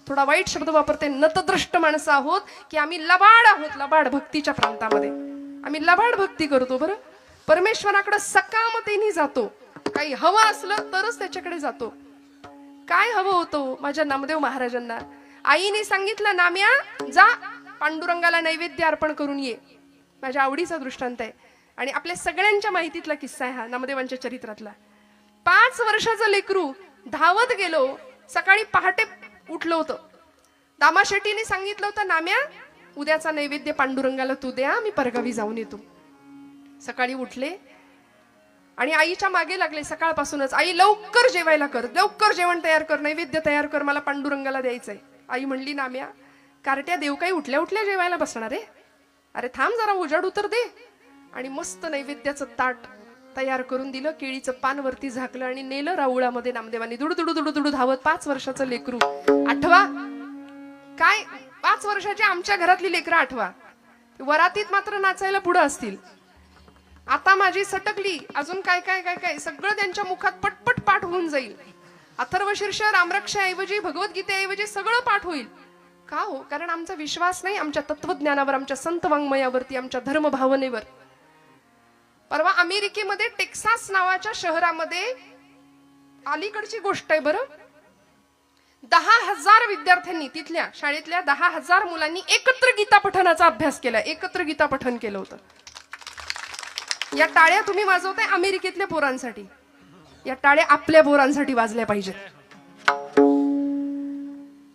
थोडा वाईट शब्द वापरते, नतद्रष्ट माणसं आहोत की आम्ही लबाड आहोत. लबाड भक्तीच्या प्रांतामध्ये आम्ही लबाड भक्ती करतो. बरं, परमेश्वराकडे सकामतेने जातो, काही हवं असलं तरच त्याच्याकडे जातो. काय हवं होतं माझ्या नामदेव महाराजांना. आईने सांगितलं नाम्या जा पांडुरंगाला नैवेद्य अर्पण करून ये. माझ्या आवडीचा दृष्टांत आहे आणि आपल्या सगळ्यांच्या माहितीतला किस्सा आहे हा, नामदेवांच्या चरित्रातला. 5 वर्षाचं लेकरू धावत गेलो. सकाळी पहाटे उठलो होतं. दामा शेट्टीने सांगितलं होतं, नाम्या उद्याचा नैवेद्य पांडुरंगाला तू द्या, मी परगावी जाऊन येतो. सकाळी उठले आणि आईच्या मागे लागले सकाळपासूनच. आई लवकर जेवायला कर, लवकर जेवण तयार कर, नैवेद्य तयार कर, मला पांडुरंगाला द्यायचंय. आई म्हणली, नाम्या कारट्या देव काही उठल्या उठल्या जेवायला बसणार आहे? अरे थांब जरा, उजाड उतर दे. आणि मस्त नैवेद्याचं ताट तयार करून दिलं. केळीचं पान वरती झाकलं आणि नेलं राऊळामध्ये नामदेवांनी. दुडू दुडू दुडू दुडू धावत. 5 वर्षाचं लेकरू. आठवा काय, 5 वर्षाची आमच्या घरातली लेकरं आठवा. वरातीत मात्र नाचायला पुढं असतील. आता माझी सटकली, अजून काय काय काय काय सगळं त्यांच्या मुखात पटपट पाठ होऊन जाईल. अथर्वशीर्ष रामरक्षाऐवजी भगवद्गीतेऐवजी सगळं पाठ होईल. का हो? कारण आमचा विश्वास नाही आमच्या तत्वज्ञानावर, आमच्या संत वाङ्मयावरती, आमच्या धर्मभावनेवर. परवा अमेरिकेमध्ये टेक्सास नावाच्या शहरामध्ये, अलीकडची गोष्ट आहे बरं, 10,000 विद्यार्थ्यांनी, तिथल्या शाळेतल्या 10,000 मुलांनी एकत्र गीता पठणाचा अभ्यास केला. एकत्र गीता पठण केलं होतं. या टाळ्या तुम्ही वाजवताय अमेरिकेतल्या पोरांसाठी, या टाळ्या आपल्या पोरांसाठी वाजल्या पाहिजेत.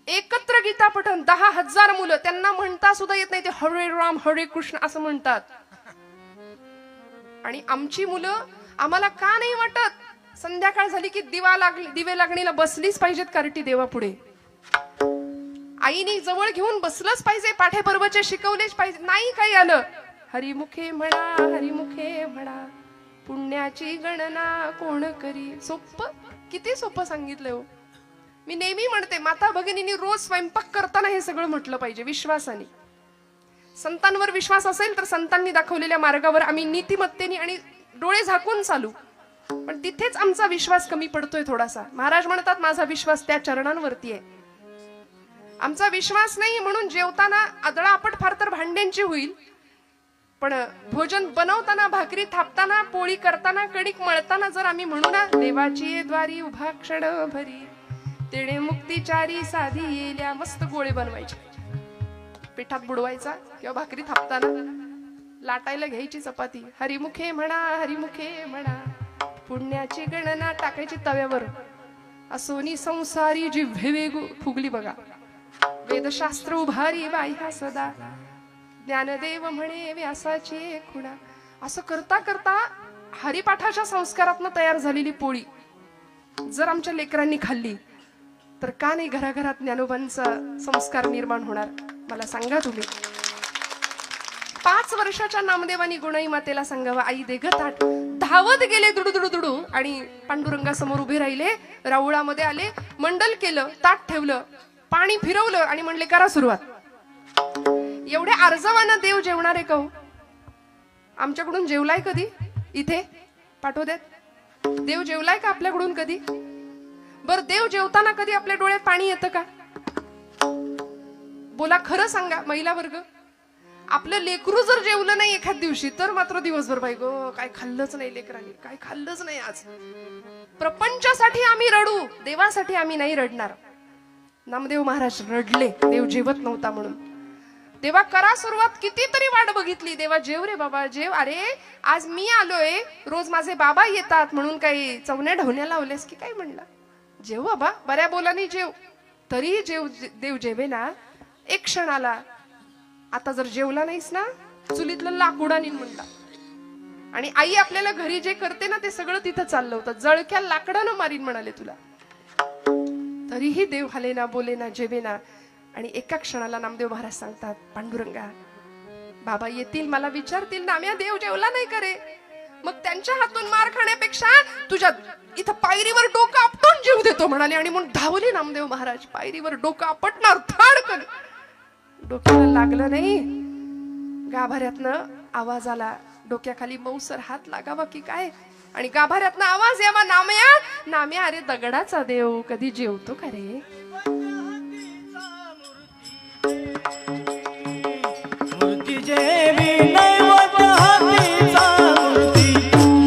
एकत्र गीता पठण 10,000 मुलं, त्यांना म्हणता सुद्धा येत नाही, ते हरे राम हरे कृष्ण असं म्हणतात. आणि आमची मुलं, आम्हाला का नाही वाटत संध्याकाळ झाली की दिवे लागणीला बसलीच पाहिजेत कार्टी देवापुढे. आईनी जवळ घेऊन बसलंच पाहिजे, पाठे पर्वचे शिकवलेच पाहिजे. नाही काही आलं, हरिमुखे म्हणा, हरिमुखे म्हणा, पुण्याची गणना कोण करी. सोपं, किती सोपं सांगितलंय हो. मी नेहमी म्हणते, माता भगिनींनी रोज स्वयंपाक करताना हे सगळं म्हटलं पाहिजे विश्वासाने. संतांवर विश्वास असेल तर संतांनी दाखवलेल्या मार्गावर आम्ही नीतिमत्तेने आणि डोळे झाकून चालू. पण तिथेच आमचा विश्वास कमी पडतोय थोडासा. महाराज म्हणतात, माझा विश्वास त्या चरणांवरती आहे. आमचा विश्वास नाही म्हणून जेवताना आदळापट फार तर भांड्यांची होईल, पण भोजन बनवताना, भाकरी थापताना, पोळी करताना, कणिक मळताना जर आम्ही म्हणू ना, देवाची द्वारी उभा क्षण भरी, तेणे मुक्तीचारी साधी येल्या, मस्त गोळे बनवायचे, पिठात बुडवायचा, किंवा भाकरी थापताना लाटायला घ्यायची चपाती. हरिमुखे म्हणा, हरिमुखे म्हणा, पुण्याची गणना टाकायची तव्यावर. असोनी संसारी जिव्हे वेगू फुगली बघा. वेदशास्त्र उभारी बाह्या सदा, ज्ञानदेव म्हणे व्यासाची खुणा. असं करता करता हरिपाठाच्या संस्कारातनं तयार झालेली पोळी जर आमच्या लेकरांनी खाल्ली तर का नाही घराघरात ज्ञानोबांचा संस्कार निर्माण होणार? मला सांगा तुम्ही. 5 वर्षाच्या नामदेवानी गुणाई मातेला सांगावं, आई दे ग ताट. धावत गेले दुडू दुडू दुडू आणि पांडुरंगासमोर उभे राहिले. राऊळामध्ये आले, मंडल केलं, ताट ठेवलं, पाणी फिरवलं आणि म्हणले, करा सुरुवात. एवढ्या आर्जवानं देव जेवणार आहे का हो? आमच्याकडून जेवलाय कधी? इथे पाठवू देत. देव जेवलाय का आपल्याकडून कधी? बर, देव जेवताना कधी आपल्या डोळ्यात पाणी येतं का? बोला, खरं सांगा महिला वर्ग. आपलं लेकरू जर जेवलं नाही एखाद दिवशी तर मात्र दिवसभर बाई गो, काय खाल्लंच नाही लेकरांनी, काय खाल्लंच नाही आज. प्रपंचासाठी आम्ही रडू, देवासाठी आम्ही नाही रडणार. नामदेव महाराज रडले देव जेवत नव्हता म्हणून. देवा करा सुरुवात, कितीतरी वाट बघितली. देवा जेव रे बाबा जेव. अरे आज मी आलोय, रोज माझे बाबा येतात म्हणून काही चवण्या ढवण्या लावल्यास की काय? म्हणला जेव बाबा, बऱ्या बोलानी जेव. तरी जेव, देव जेवे ना एक क्षणाला. आता जर जेवला नाहीस ना, चुलीतलं लाकूड आणीन म्हणला. आणि आई आपल्याला घरी जे करते ना ते सगळं तिथं चाललं होतं. जळक्या लाकडानं मारीन म्हणाले तुला. तरीही देव हाले ना, बोले ना, जेवे ना. आणि एका क्षणाला नामदेव महाराज सांगतात, पांडुरंगा बाबा येतील, मला विचारतील, नाम्या देव जेवला नाही करे. मग त्यांच्या हातून मार खाण्यापेक्षा तुझ्या इथं पायरीवर डोकं आपटून जीव देतो म्हणाले. आणि म्हणून धावले नामदेव महाराज. पायरीवर डोकं आपटणार, थाडकन. डोक्याला लागलं नाही, गाभाऱ्यातनं आवाज आला. डोक्याखाली मौसर हात लागावा की काय, आणि गाभाऱ्यातनं आवाज यावा, नाम्या नाम्या. अरे दगडाचा देव कधी जेवतो का रे? मूर्ती जेवी नैवत हातीचा, मूर्ती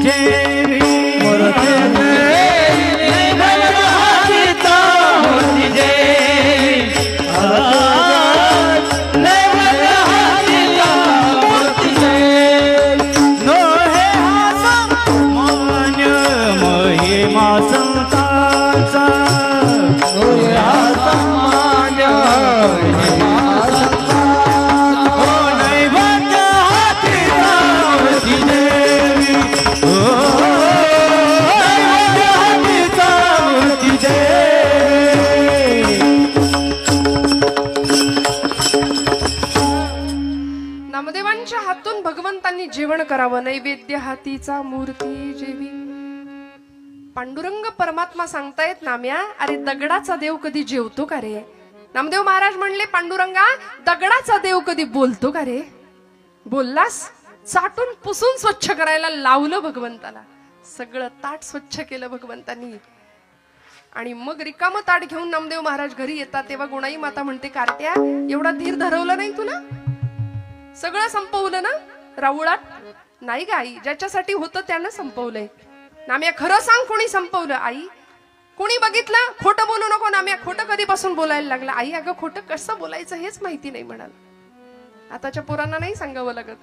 जेवी, मूर्ती जेवी नैवत हातीचा, मूर्ती जेवी नैवत हातीचा, मूर्ती जेवी. नो हे हास मौन महिमा संतांचा, होय हा सन्मान हो नैवेद्य हातीचा मूर्ती देवी हो नैवेद्य हातीचा मूर्ती देवी नामदेवांच्या हातून भगवंतांनी जेवण करावं, नैवेद्य हातीचा मूर्ती जेवी. पांडुरंग परमात्मा सांगतायत नाम्या, अरे दगडाचा देव कधी जेवतो का रे? नामदेव महाराज म्हणले, पांडुरंगा दगडाचा देव कधी बोलतो का रे? बोललास? चाटून पुसून स्वच्छ करायला लावलं भगवंताला, सगळं ताट स्वच्छ केलं भगवंतांनी. आणि मग रिकामं ताट घेऊन नामदेव महाराज घरी येतात तेव्हा गुणाई माता म्हणते, कार्ट्या एवढा धीर धरवलं नाही तुला? सगळं संपवलं ना राऊळात? नाही ग आई, ज्याच्यासाठी होतं त्यानं संपवलंय. नाम्या खरं सांग, कोणी संपवलं? आई कोणी बघितलं? खोटं बोलू नको नाम्या, खोटं कधीपासून बोलायला लागला? आई अगं खोटं कसं बोलायचं हेच माहिती नाही म्हणाल. आताच्या पोरांना नाही सांगावं लागत,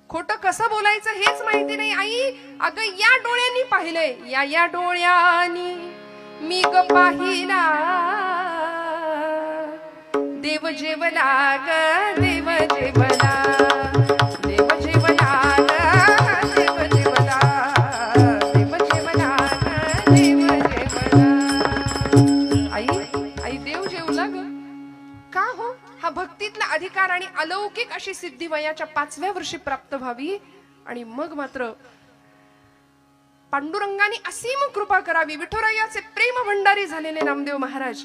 खोटं कसं बोलायचं हेच माहिती नाही. आई अगं या डोळ्यांनी पाहिलंय, या डोळ्यांनी मी ग पाहिला देव जेवला ग देव जेवला, देव जेवला ग देव जेवला, देव जेवला ग देव जेवला. आई देव जेवला ग का हो? हा भक्तीतला अधिकार आणि अलौकिक अशी सिद्धी वयाच्या 5व्या वर्षी प्राप्त व्हावी आणि मग मात्र पांडुरंगाने असीम कृपा करावी. विठुरायाचे प्रेम भंडारी झालेले नामदेव महाराज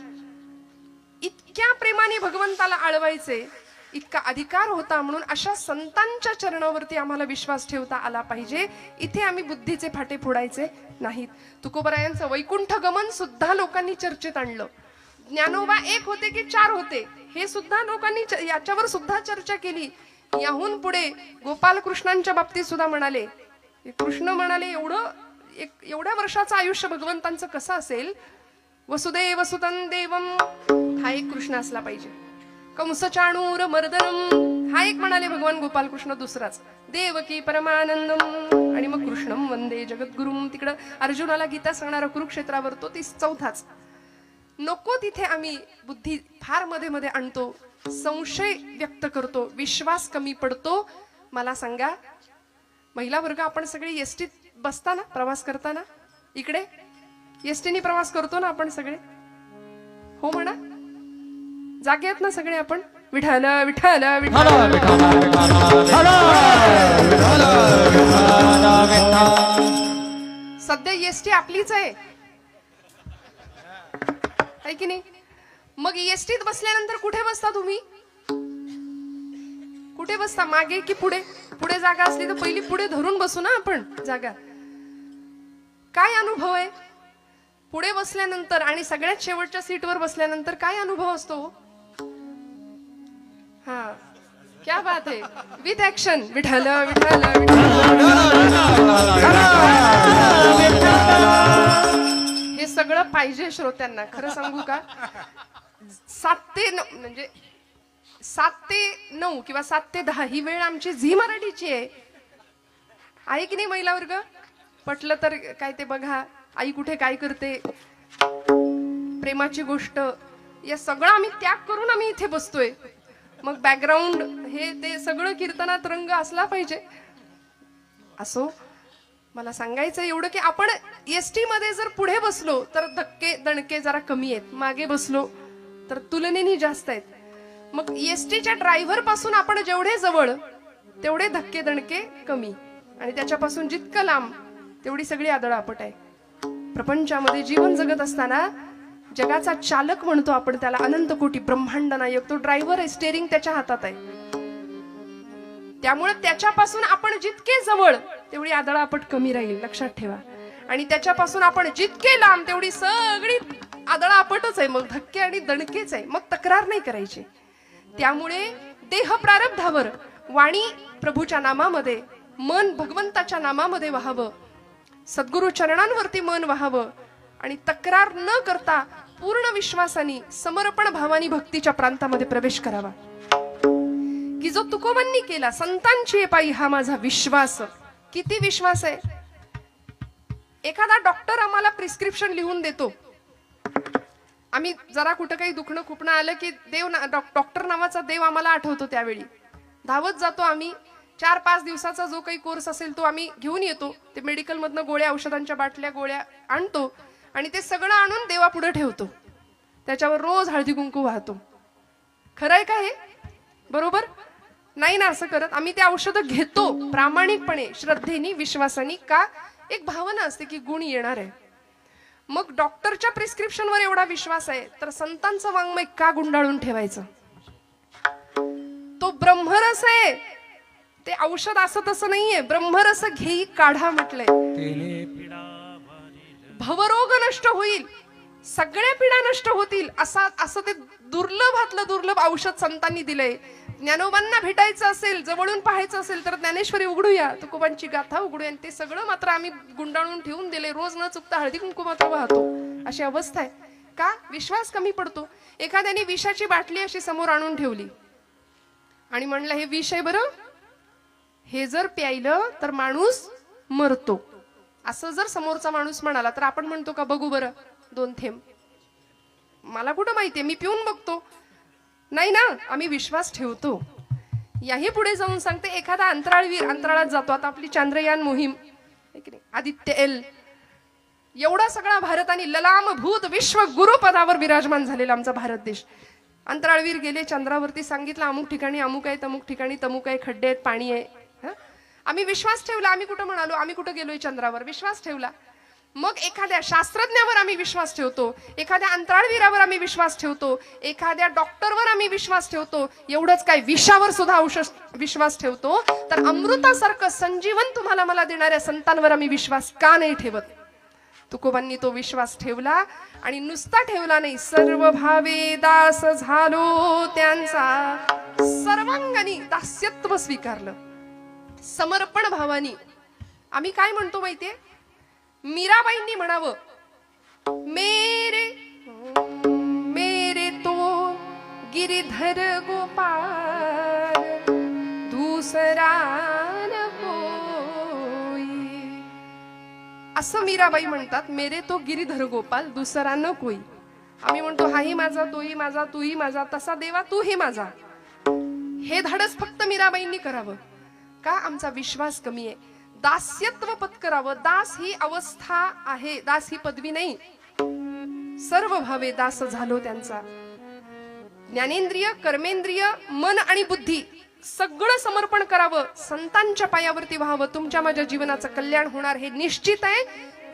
इतक्या प्रेमाने भगवंताला आळवायचे, इतका अधिकार होता. म्हणून अशा संतांच्या चरणावरती आम्हाला विश्वास ठेवता आला पाहिजे. इथे आम्ही बुद्धीचे फाटे फोडायचे नाहीत. तुकोबरायांचं वैकुंठ गमन सुद्धा लोकांनी चर्चेत आणलं. ज्ञानोबा एक होते की 4 होते हे सुद्धा लोकांनी याच्यावर सुद्धा चर्चा केली. याहून पुढे गोपाल कृष्णांच्या बाबतीत सुद्धा म्हणाले, कृष्ण म्हणाले एवढ्या वर्षाचं आयुष्य भगवंतांचं कसं असेल? वसुदेव सुतं देवम हा एक कृष्ण असला पाहिजे. कंस चाणूर मर्दनम हा एक म्हणाले भगवान गोपाल कृष्ण. दुसराच देवकी परमानंदम आणि मग कृष्णम वंदे जगद्गुरुम. तिकडं अर्जुनाला गीता सांगणारा कुरुक्षेत्रावर तो 4थाच. नको तिथे आम्ही बुद्धी फार मध्ये मध्ये आणतो, संशय व्यक्त करतो, विश्वास कमी पडतो. मला सांगा, महिला वर्ग आपण सगळे एसटीत बसताना प्रवास करताना इकडे एसटीने प्रवास करतो ना आपण सगळे? हो म्हणा, जागे आहेत ना सगळे आपण? विठ्ठल विठ्ठल विठ्ठल. सध्या एसटी आपलीच आहे की नाही? मग एसटीत बसल्यानंतर कुठे बसता तुम्ही? कुठे बसता, मागे की पुढे? पुढे जागा असली तर पहिली पुढे धरून बसू ना आपण जागा. काय अनुभव आहे पुढे बसल्यानंतर आणि सगळ्यात शेवटच्या सीटवर बसल्यानंतर? काय अनुभव असतो? हा, क्या बात है, विथ ऍक्शन. विठ्ठल विठ्ठल हे सगळं पाहिजे श्रोत्यांना. खरं सांगू का, 7 ते 9 म्हणजे 7 ते 9 किंवा 7 ते 10 ही वेळ आमची झी मराठीची आहे की नाही महिला वर्ग? पटलं तर काय ते बघा, आई कुठे काय करते, प्रेमाची गोष्ट, या सगळं आम्ही त्याग करून आम्ही इथे बसतोय. मग बॅकग्राऊंड हे ते सगळं कीर्तनात रंग असला पाहिजे. असो, मला सांगायचं एवढं की आपण एसटी मध्ये जर पुढे बसलो तर धक्के दणके जरा कमी आहेत, मागे बसलो तर तुलनेने जास्त आहेत. मग एसटीच्या ड्रायव्हर पासून आपण जेवढे जवळ तेवढे धक्के दणके कमी, आणि त्याच्यापासून जितकं लांब तेवढी सगळी आदळआपट आहे. प्रपंचामध्ये जीवन जगत असताना जगाचा चालक म्हणतो आपण त्याला, अनंत कोटी ब्रह्मांड नायक, तो ड्रायव्हर आहे, स्टेअरिंग त्याच्या हातात आहे. त्यामुळे त्याच्यापासून आपण जितके जवळ तेवढी आदळआपट कमी राहील, लक्षात ठेवा. आणि त्याच्यापासून आपण जितके लांब तेवढी सगळी आदळआपटच आहे, मग धक्के आणि दणकेच आहे, मग तक्रार नाही करायची. त्यामुळे देह प्रारब्धावर वाणी प्रभूच्या नामामध्ये, मन भगवंताच्या नामामध्ये व्हावं, सद्गुरु चरणांवरती मन व्हावं आणि तक्रार न करता पूर्ण विश्वासाने समर्पण भावानी भक्तीच्या प्रांतामध्ये प्रवेश करावा, की जो तुकोबांनी केला. संतांची पायी हा माझा विश्वास. किती विश्वास आहे? एखादा डॉक्टर आम्हाला प्रिस्क्रिप्शन लिहून देतो, आम्ही जरा कुठं काही दुखणं खुपणं आलं की डॉक्टर नावाचा देव आम्हाला आठवतो. त्यावेळी धावत जातो आम्ही. 4-5 दिवसाचा जो काही कोर्स असेल तो आम्ही घेऊन येतो. ते मेडिकल मधनं गोळ्या, औषधांच्या बाटल्या, गोळ्या आणतो आणि ते सगळं आणून देवापुढे ठेवतो. त्याच्यावर रोज हळदी कुंकू वाहतो. खरंय का हे? बरोबर नाही ना असं करत. आम्ही ते औषधं घेतो प्रामाणिकपणे, श्रद्धेने, विश्वासाने. का? एक भावना असते की गुण येणार आहे. मग डॉक्टरच्या प्रिस्क्रिप्शनवर एवढा विश्वास आहे तर संतांचं वाङ्मय का गुंडाळून ठेवायचं? तो ब्रह्मरस आहे. ते औषध असं तसं नाहीये. ब्रह्मरस घेई काढा म्हटलंय. भवरोग नष्ट होईल, सगळ्या पीडा नष्ट होतील असं ते दुर्लभातलं दुर्लभ औषध संतांनी दिलंय. ज्ञानोबांना भेटायचं असेल, जवळून पाहायचं असेल तर ज्ञानेश्वरी उघडूया, तुकोबांची गाथा उघडूया. आणि ते सगळं मात्र आम्ही गुंडाळून ठेवून दिले. रोज न चुकता हळदी कुंकू मात्र वाहतो. अशी अवस्था आहे. का? विश्वास कमी पडतो. एखाद्याने विषाची बाटली अशी समोर आणून ठेवली आणि म्हणलं हे विष आहे बरं, हे जर प्यायलं तर माणूस मरतो, असं जर समोरचा माणूस म्हणाला तर आपण म्हणतो का बघू बरं 2 थेंब? मला कुठं माहितीये, मी पिऊन बघतो. नाही ना, आम्ही विश्वास ठेवतो. याही पुढे जाऊन सांगते, एखादा अंतराळवीर अंतराळात जातो. आता आपली चांद्रयान मोहीम, आदित्य एल, एवढा सगळा भारत आणि ललाम भूत विश्व गुरुपदावर विराजमान झालेला आमचा भारत देश. अंतराळवीर गेले चंद्रावरती, सांगितलं अमुक ठिकाणी अमुक आहे, तमुक ठिकाणी तमुक आहे, खड्डे आहेत, पाणी आहे. आम्ही विश्वास ठेवला. आम्ही कुठं म्हणालो आम्ही कुठं गेलोय चंद्रावर? विश्वास ठेवला. मग एखाद्या शास्त्रज्ञावर आम्ही विश्वास ठेवतो, एखाद्या अंतराळवीरावर आम्ही विश्वास ठेवतो, एखाद्या डॉक्टरवर आम्ही विश्वास ठेवतो. एवढंच काय, विषावर सुद्धा विश्वास ठेवतो. तर अमृतासारखं संजीवन तुम्हाला मला देणाऱ्या संतांवर आम्ही विश्वास का नाही ठेवत? तुकोबांनी तो विश्वास ठेवला आणि नुसता ठेवला नाही, सर्व भावे दास झालो त्यांचा, सर्वांगानी दास्यत्व स्वीकारलं, समर्पण भावानी. आम्ही काय म्हणतो माहितीये? मीराबाईंनी म्हणावं, मेरे मेरे तो गिरिधर गोपाल दूसरा न कोई. असं मीराबाई म्हणतात, मेरे तो गिरिधर गोपाल दुसरा न कोई. आम्ही म्हणतो हाही माझा, तोही माझा, तूही माझा, तसा देवा तूही माझा. हे धाडस फक्त मीराबाईंनी करावं. का? आमचा विश्वास कमी आहे. दास्यत्व पत्करावं. दास ही अवस्था आहे, दास ही पदवी नाही. सर्व भावे दास झालो त्यांचा. ज्ञानेंद्रिय, कर्मेंद्रिय, मन आणि बुद्धी सगळं समर्पण करावं, संतांच्या पायावरती व्हावं. तुमच्या माझ्या जीवनाचं कल्याण होणार हे निश्चित आहे.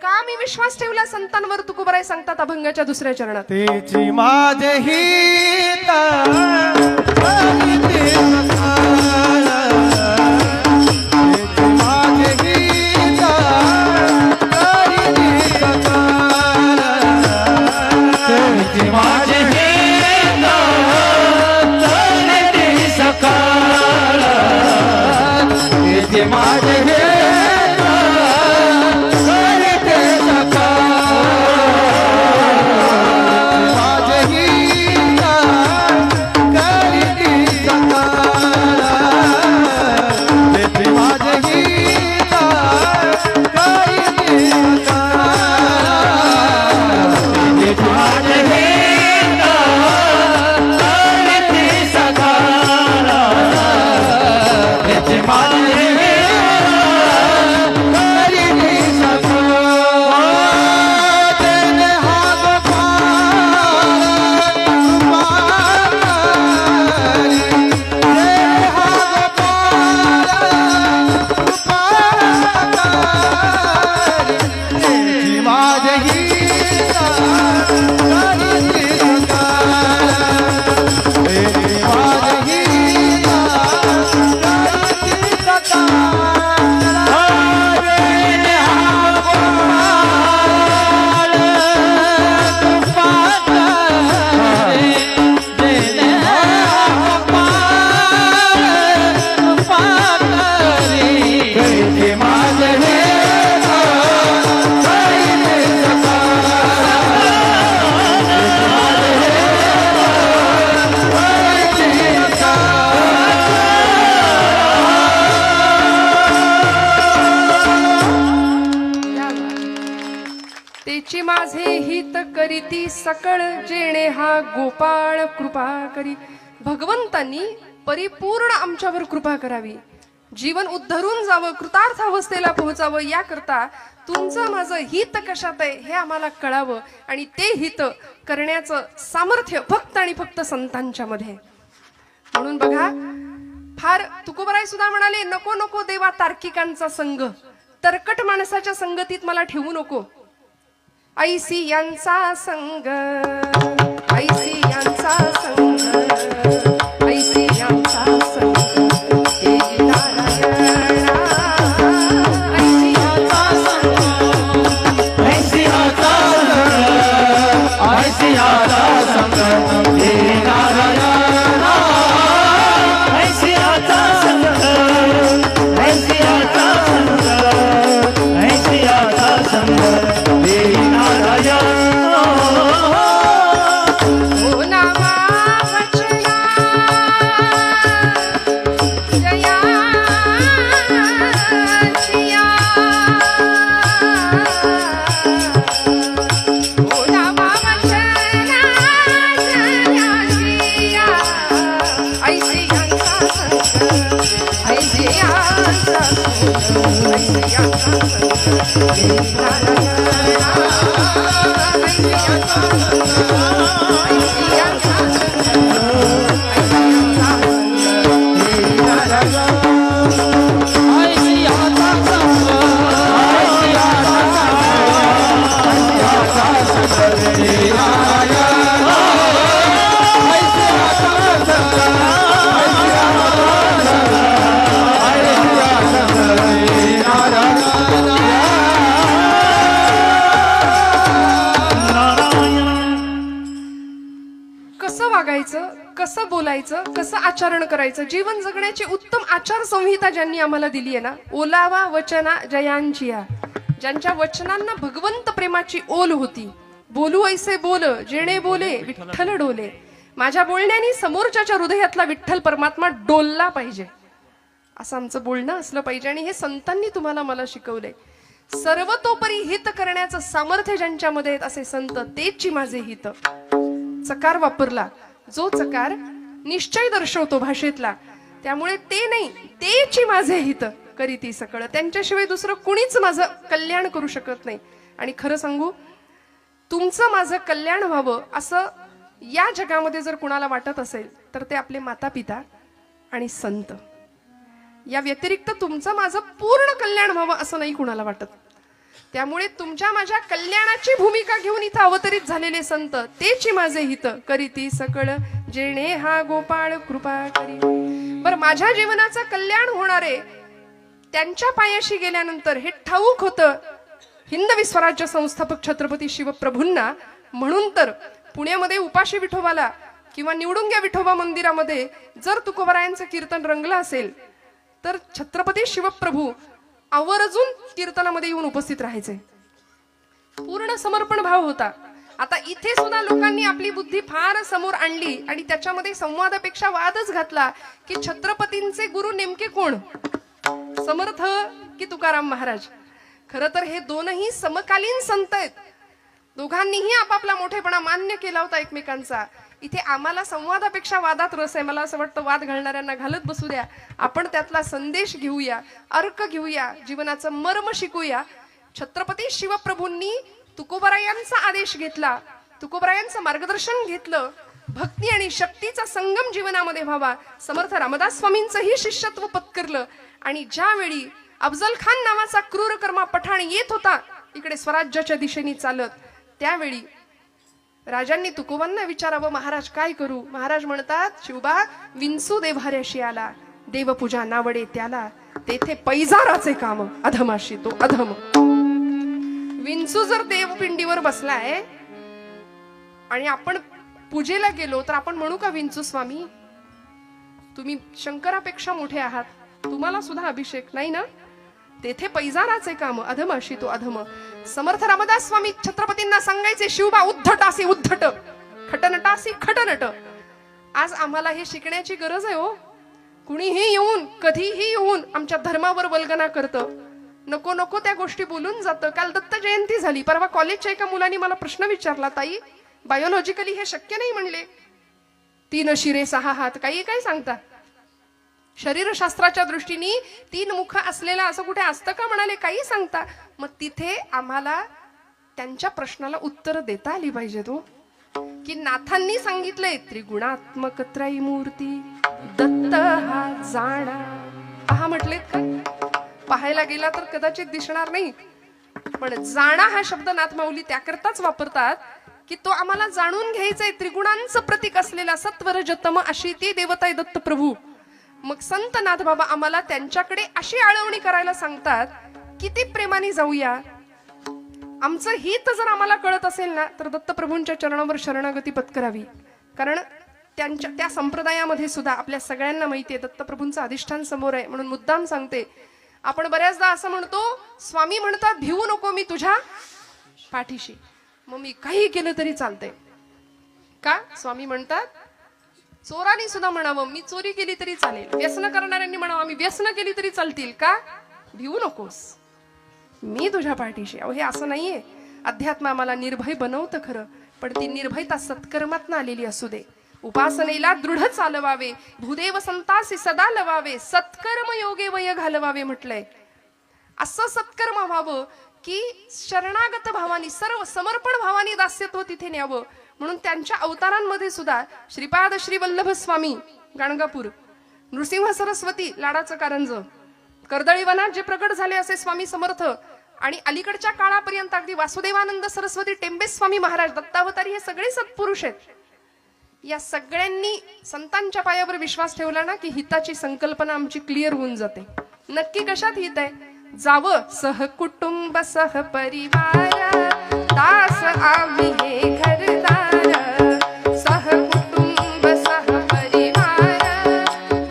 का? मी विश्वास ठेवला संतांवर. तुकोबाराय सांगतात अभंगाच्या 2ऱ्या चरणात, तेची माझे हित सकळ जेणे हा गोपाळ कृपा करी. भगवंतांनी परिपूर्ण आमच्यावर कृपा करावी, जीवन उद्धरून जावं, कृतार्थ अवस्थेला पोहोचावं, याकरता तुमचं माझं हित कशात आहे हे आम्हाला कळावं आणि ते हित करण्याचं सामर्थ्य फक्त आणि फक्त संतांच्या मध्ये. म्हणून बघा, फार तुकोबराय सुद्धा म्हणाले, नको नको देवा तार्किकांचा संग, तरकट माणसाच्या संगतीत मला ठेवू नको. ऐसी यांचा संग, ऐसी यांचा संग, ऐसी यांचा संग, हे नारायणा. ऐसी यांचा संग, ऐसी आता संग, ऐसी आता संग, हे नारायणा. ऐसी आता संग, ऐसी आता संग, ऐसी आता संग, हे नारायणा. ओ नामा वचना जयाचिया, ओ नामा वचना जयाचिया, ऐसी यांचा संग, ऐसी यांचा संग, ऐसी यांचा संग, हे नारायणा. ऐसी यांचा संग, ऐसी यांचा संग, ऐसी यांचा संग, हे नारायणा. ऐसी आता संग, ऐसी आता संग, ऐसी आता संग, हे नारायणा. ऐसी आता संग, ऐसी आता संग, ऐसी आता संग, हे नारायणा. कसं वागायचं, कसं बोलायचं, कसं आचरण करायचं, जीवन जगण्याची उत्तम आचार संहिता ज्यांनी आम्हाला दिली आहे ना, ओलावा वचना जयांचिया, ज्यांच्या वचनांना भगवंत प्रेमाची ओल होती. बोलू ऐसे बोल जेणे बोले विठ्ठल डोले. माझ्या बोलण्याने समोरच्याच्या हृदयातला विठ्ठल परमात्मा डोलला पाहिजे, असं आमचं बोलणं असलं पाहिजे. आणि हे संतांनी तुम्हाला मला शिकवलंय. सर्वतोपरी हित करण्याचं सामर्थ्य ज्यांच्यामध्ये आहेत असे संत, तेची माझे हित. चकार वापरला, जो चकार निश्चय दर्शवतो भाषेतला, त्यामुळे ते नाही, तेची माझे हित करीती सकळ. त्यांच्याशिवाय दुसरं कुणीच माझं कल्याण करू शकत नाही. आणि खरं सांगू, तुमचं माझं कल्याण व्हावं असं या जगामध्ये जर कुणाला वाटत असेल तर ते आपले माता पिता आणि संत. या व्यतिरिक्त तुमचं माझं पूर्ण कल्याण व्हावं असं नाही कुणाला वाटत. त्यामुळे तुमच्या माझ्या कल्याणाची भूमिका घेऊन इथं अवतरित झालेले संत, तेची माझे हित करीती सकळ जेणे हा गोपाळ कृपा करी. बरं, माझ्या जीवनाचं कल्याण होणारे त्यांच्या पायाशी गेल्यानंतर हे ठाऊक होतं हिंदवी स्वराज्य संस्थापक छत्रपती शिवप्रभूंना. म्हणून तर पुण्यामध्ये उपाशी विठोबाला किंवा निवडुंग्या विठोबा मंदिरामध्ये जर तुकोबरायांचं कीर्तन रंगलं असेल तर छत्रपती शिवप्रभू आवर्जून कीर्तनामध्ये येऊन उपस्थित राहायचे. पूर्ण समर्पण भाव होता. आता इथे सुद्धा लोकांनी आपली बुद्धी फार समोर आणली आणि त्याच्यामध्ये संवादापेक्षा वादच घातला की छत्रपतींचे गुरु नेमके कोण, समर्थ की तुकाराम महाराज. खरं तर हे दोनही समकालीन संत आहेत. दोघांनीही आपापला मोठेपणा मान्य केला होता एकमेकांचा. इथे आम्हाला संवादापेक्षा वादात रस आहे. मला असं वाटतं वाद घालणाऱ्यांना घालत बसू द्या, आपण त्यातला संदेश घेऊया, अर्क घेऊया, जीवनाचं मर्म शिकूया. छत्रपती शिवप्रभूंनी तुकोबरायांचा आदेश घेतला, तुकोबरायांचं मार्गदर्शन घेतलं. भक्ती आणि शक्तीचा संगम जीवनामध्ये व्हावा. समर्थ रामदास स्वामींचंही शिष्यत्व पत्करलं. आणि ज्यावेळी अफजल खान नावाचा क्रूरकर्मा पठाण येत होता इकडे स्वराज्याच्या दिशेने चालत, त्यावेळी राजांनी तुकोबांना विचारावं, महाराज काय करू? महाराज म्हणतात, शिवबा विंचू देव्हाऱ्याशी आला, देवपूजा नावडे त्याला, तेथे पैजाराचे काम अधमाशी तो अधम. विंचू जर देवपिंडीवर बसलाय आणि आपण पूजेला गेलो तर आपण म्हणू का, विंचू स्वामी तुम्ही शंकरापेक्षा मोठे आहात, तुम्हाला सुद्धा अभिषेक नाही ना? तेथे पैजाराचे काम अधमाशी तो अधम. समर्थ रामदास स्वामी छत्रपतींना सांगायचे, शिवबा उद्धटासी उद्धट, खटनटासी खटनट. आज आम्हाला हे शिकण्याची गरज आहे हो. कुणीही येऊन कधीही येऊन आमच्या धर्मावर वल्गना करतं, नको नको त्या गोष्टी बोलून जातं. काल दत्त जयंती झाली, परवा कॉलेजच्या एका मुलाने मला प्रश्न विचारला, ताई बायोलॉजिकली हे शक्य नाही म्हणले. 3 शिरे 6 हात काही काय सांगता. शरीरशास्त्राच्या दृष्टीने 3 मुख असलेला असं कुठे असतं का म्हणाले, काही सांगता. मग तिथे आम्हाला त्यांच्या प्रश्नाला उत्तर देता आली पाहिजे तो, की नाथांनी सांगितलंय त्रिगुणात्मक त्रयमूर्ती दत्त हा जाणा. पहा म्हटलेत का, पाहायला गेला तर कदाचित दिसणार नाही, पण जाणा हा शब्द नाथ माऊली त्याकरताच वापरतात की तो आम्हाला जाणून घ्यायचंय. त्रिगुणांचं प्रतीक असलेला सत्व रज तम अशी ती देवता आहे दत्त प्रभू. मग संत नाथ बाबा आम्हाला त्यांच्याकडे अशी आळवणी करायला सांगतात, किती प्रेमाने जाऊया. आमचं हित जर आम्हाला कळत असेल ना तर दत्तप्रभूंच्या चरणावर शरणागती पत्करावी. कारण त्या संप्रदायामध्ये सुद्धा आपल्या सगळ्यांना माहिती आहे दत्तप्रभूंचं अधिष्ठान समोर आहे. म्हणून मुद्दाम सांगते, आपण बऱ्याचदा असं म्हणतो, स्वामी म्हणतात भिवू नको मी तुझ्या पाठीशी. मग मी काही केलं तरी चालतंय का. स्वामी म्हणतात चोरांनी सुद्धा म्हणावं मी चोरी केली तरी चालेल, व्यसन करणाऱ्यांनी म्हणावं आम्ही व्यसन केली तरी चालतील का, भिवू नकोस मी तुझ्या पाठीशी. अहो हे असं नाहीये. अध्यात्म आम्हाला निर्भय बनवतं खरं, पण ती निर्भयता सत्कर्मात आलेली असू दे. उपासनेला दृढ चालवावे, भूदेव संतासी सदा लवावे, सत्कर्म योगे वय घालवावे म्हटलंय. असं सत्कर्म व्हावं की शरणागत भावानी, सर्व समर्पण भावानी दास्यत्व तिथे न्यावं. म्हणून त्यांच्या अवतारांमध्ये सुद्धा श्रीपाद श्री वल्लभ स्वामी गाणगापूर, नृसिंह सरस्वती लाडाचं कारंज, कर्दळी वनात जे प्रकट झाले असे स्वामी समर्थ, आणि अलीकडच्या काळापर्यंत अगदी वासुदेवानंद सरस्वती टेंबे स्वामी महाराज दत्तावतारी, हे सगळे सत्पुरुष आहेत. या सगळ्यांनी संतांच्या पायावर विश्वास ठेवला ना की हिताची संकल्पना आमची क्लिअर होऊन जाते. नक्की कशात हित आहे. जावं सहकुटुंब सहपरिवार, दास आम्ही हे घरदार, सहकुटुंब सहपरिवार,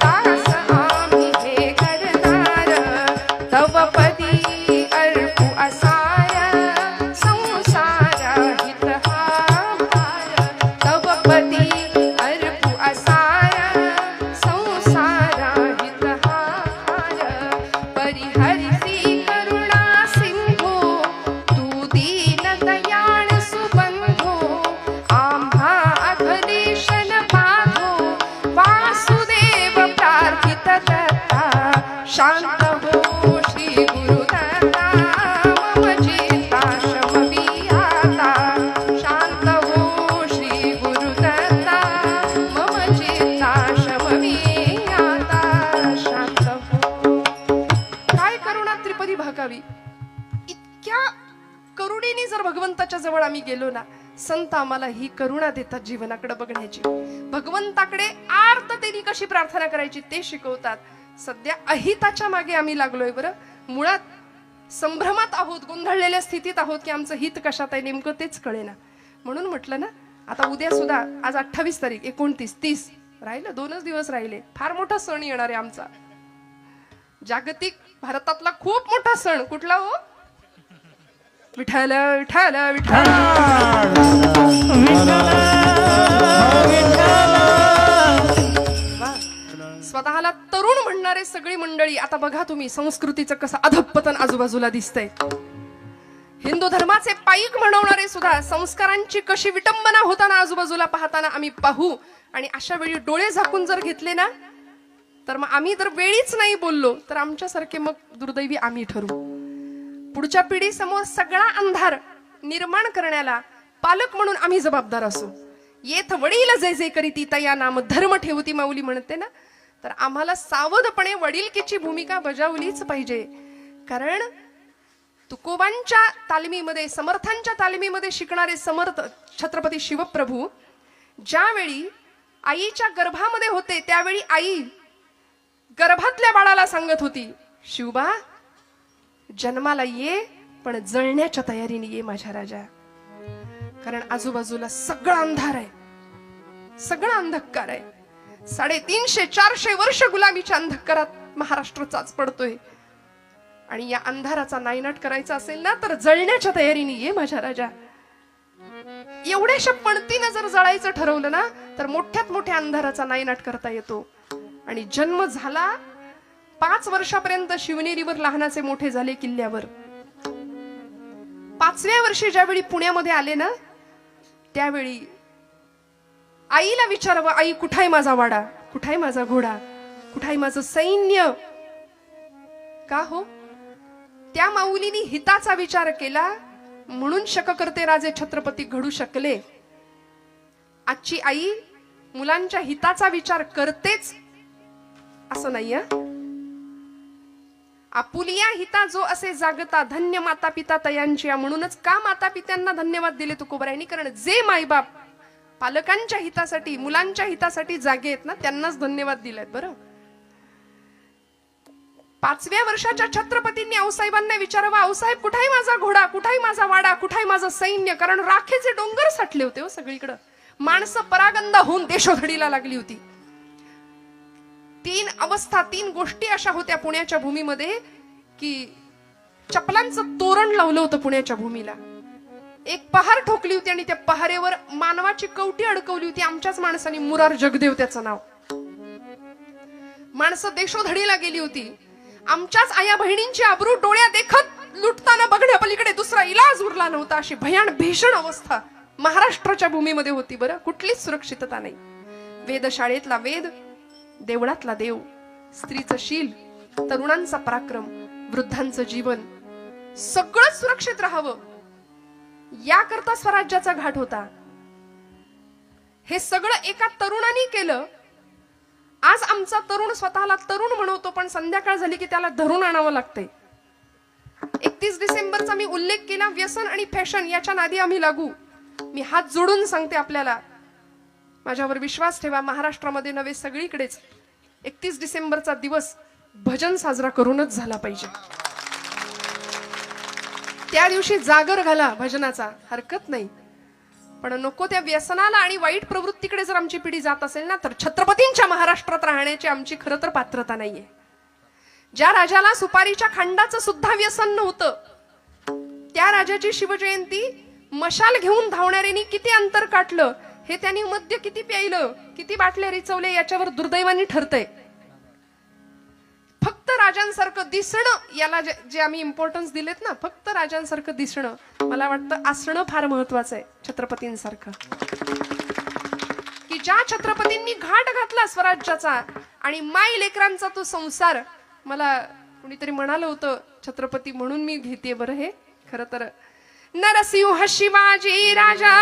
दास आम्ही हे घरदार, तव पदी अर्पू असाय संसार हित हा भार, तव पदी अर्पू असाय संसार हित हा भार, परिहरिसी करुणा सिंधू तू दीन दयाळ सुबंधू, आम्हा अघलेशन बाधो वासुदेव प्रार्थित दत्ता, शांत हो श्री गुरुदत्ता मम चित्ता शमवी आता, शांत हो श्री गुरुदत्ता मम चित्ता शमवी आता, शांत हो. काय करुणा त्रिपदी भागावी. इतक्या करुणेने जर भगवंताच्या जवळ आम्ही गेलो ना, संत आम्हाला ही करुणा देतात जीवनाकडे बघण्याची. भगवंताकडे आर्ततेने कशी प्रार्थना करायची ते शिकवतात. सध्या अहिताच्या मागे आम्ही लागलोय बरं. मुळात संभ्रमात आहोत, गोंधळलेल्या स्थितीत आहोत की आमचं हित कशात आहे नेमकं तेच कळेना. म्हणून म्हटलं ना, आता उद्या सुद्धा, आज 28 तारीख, 29, 30 राहिलं, 2च दिवस राहिले. फार मोठा सण येणार आहे आमचा, जागतिक भारतातला खूप मोठा सण. कुठला हो. विठ्ठल विठ्ठल विठ्ठल. स्वतःला तरुण म्हणणारे सगळी मंडळी, आता बघा तुम्ही संस्कृतीचं कसं अधपतन आजूबाजूला दिसतंय. हिंदू धर्माचे पाईक म्हणवणारे सुद्धा संस्कारांची कशी विटंबना होताना आजूबाजूला पाहताना आम्ही पाहू. आणि अशा वेळी डोळे झाकून जर घेतले ना, तर मग आम्ही जर वेळीच नाही बोललो तर आमच्यासारखे मग दुर्दैवी आम्ही ठरू. पुढच्या पिढी समोर सगळा अंधार निर्माण करण्याला पालक म्हणून आम्ही जबाबदार असू. येथ वडील जे जे करीती तया नाम धर्म ठेवती माऊली म्हणते ना, तर आम्हाला सावधपणे वडीलकीची भूमिका बजावलीच पाहिजे. कारण तुकोबांच्या तालमीमध्ये, समर्थांच्या तालमीमध्ये शिकणारे समर्थ छत्रपती शिवप्रभू ज्यावेळी आईच्या गर्भामध्ये होते, त्यावेळी आई गर्भातल्या बाळाला सांगत होती, शिवबा जन्माला ये पण जळण्याच्या तयारीने ये माझ्या राजा. कारण आजूबाजूला सगळा अंधार आहे, सगळा अंधकार आहे. 350-400 वर्ष गुलामीच्या अंधकारात महाराष्ट्र चाच पडतोय. आणि या अंधाराचा नायनाट करायचा असेल ना, तर जळण्याच्या तयारीने ये माझ्या राजा. एवढ्याशा पणतीनं जर जळायचं ठरवलं ना, तर मोठ्यात मोठ्या अंधाराचा नायनाट करता येतो. आणि जन्म झाला, 5 वर्षापर्यंत शिवनेरीवर लहानाचे मोठे झाले किल्ल्यावर. 5व्या वर्षी ज्यावेळी पुण्यामध्ये आले ना, त्यावेळी आईला विचारावं, आई कुठाय माझा वाडा, कुठाय माझा घोडा, कुठाय माझं सैन्य. का हो? त्या माऊलीनी हिताचा विचार केला म्हणून शककर्ते राजे छत्रपती घडू शकले. आजची आई मुलांच्या हिताचा विचार करतेच असं नाहीये. आपुलिया हिता जो असे जागता, धन्य माता पिता तयांची. म्हणूनच का माता पित्यांना धन्यवाद दिले तुकोबरायांनी? कारण जे माईबाप पालकांच्या हितासाठी, मुलांच्या हितासाठी जागे आहेत ना, त्यांनाच धन्यवाद दिलेत. बरं, 5व्या वर्षाच्या छत्रपतींनी आऊसाहेबांना विचारावं, आऊसाहेब कुठाय माझा घोडा, कुठाय माझा वाडा, कुठाय माझं सैन्य? कारण राखेचे डोंगर साठले होते हो सगळीकडं. माणसं परागंदा होऊन देशोधडीला लागली होती. 3 अवस्था, 3 गोष्टी अशा होत्या पुण्याच्या भूमीमध्ये की चपलांचं तोरण लावलं होतं पुण्याच्या भूमीला. एक पहार ठोकली होती आणि त्या पहारेवर मानवाची कवटी अडकवली होती. आमच्याच माणसाने, मुरार जगदेव त्याचं नाव. माणसं देशोधडीला गेली होती. आमच्याच आया बहिणींची आबरू डोळ्या देखत लुटताना बघण्यापलीकडे दुसरा इलाज उरला नव्हता. अशी भीषण अवस्था महाराष्ट्राच्या भूमीमध्ये होती. बरं, कुठलीच सुरक्षितता नाही. वेदशाळेतला वेद, देवळातला देव, स्त्रीचं शील, तरुणांचा पराक्रम, वृद्धांचं जीवन, सगळं सुरक्षित राहावं याकरता स्वराज्याचा घाट होता. हे सगळं एका तरुणाने केलं. आज आमचा तरुण स्वतःला तरुण म्हणवतो, पण संध्याकाळ झाली की त्याला धरून आणावं लागतंय. 31 डिसेंबरचा मी उल्लेख केला. व्यसन आणि फॅशन याच्या नादी आम्ही लागू. मी हात जोडून सांगते आपल्याला, माझ्यावर विश्वास ठेवा. महाराष्ट्रामध्ये नव्हे, सगळीकडेच 31 डिसेंबरचा दिवस भजन साजरा करूनच झाला पाहिजे. त्या दिवशी जागर घाला भजनाचा, हरकत नाही. पण नको त्या व्यसनाला आणि वाईट प्रवृत्तीकडे जर आमची पिढी जात असेल ना, तर छत्रपतींच्या महाराष्ट्रात राहण्याची आमची खरं तर पात्रता नाहीये. ज्या राजाला सुपारीच्या खांडाचं सुद्धा व्यसन नव्हतं, त्या राजाची शिवजयंती मशाल घेऊन धावणाऱ्यांनी किती अंतर काटलं, हे त्यांनी मद्य किती प्यायलं, किती बाटल्या रिचवले, याच्यावर दुर्दैवाने ठरतंय. फक्त राजांसारखं दिसणं, याला जे आम्ही इम्पॉर्टन्स दिलेत ना, फक्त राजांसारखं दिसणं, मला वाटतं असणं फार महत्वाचं आहे. छत्रपतींसारखं, की ज्या छत्रपतींनी घाट घातला स्वराज्याचा आणि माई लेकरांचा तो संसार. मला कुणीतरी म्हणालं होतं छत्रपती म्हणून मी घेते. बरं, हे खरं तर नरसिंह शिवाजी राजा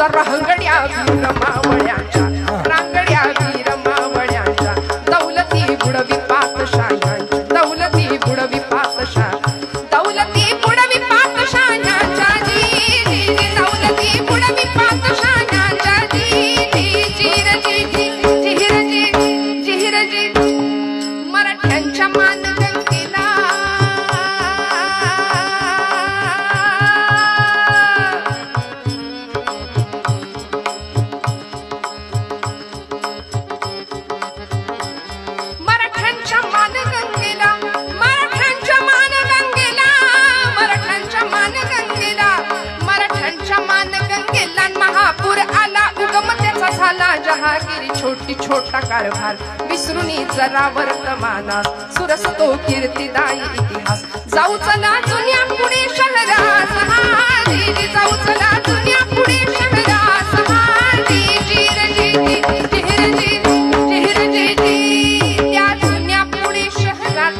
रांगड्या वीर मावळ्यांच्या, रांगड्या वीर मावळ्यांच्या, दौलती बुडवी पातशाह्यांच्या, दौलती बुडवी पातशाह, दौलती बुडवी पातशाह्यांच्या, जी दौलती बुडवी पातशाह्यांच्या, जी मराठ्यांच्या मानगंगेला जहागिरी छोटी छोटा कारभार विसरुनी जरा वर्तमानास सुरस तो कीर्तिदायी इतिहास. जाऊ चला जुन्या पुणे शहरास, जाऊ चला जुन्या पुणे शहरास, त्या जुन्या पुणे शहरात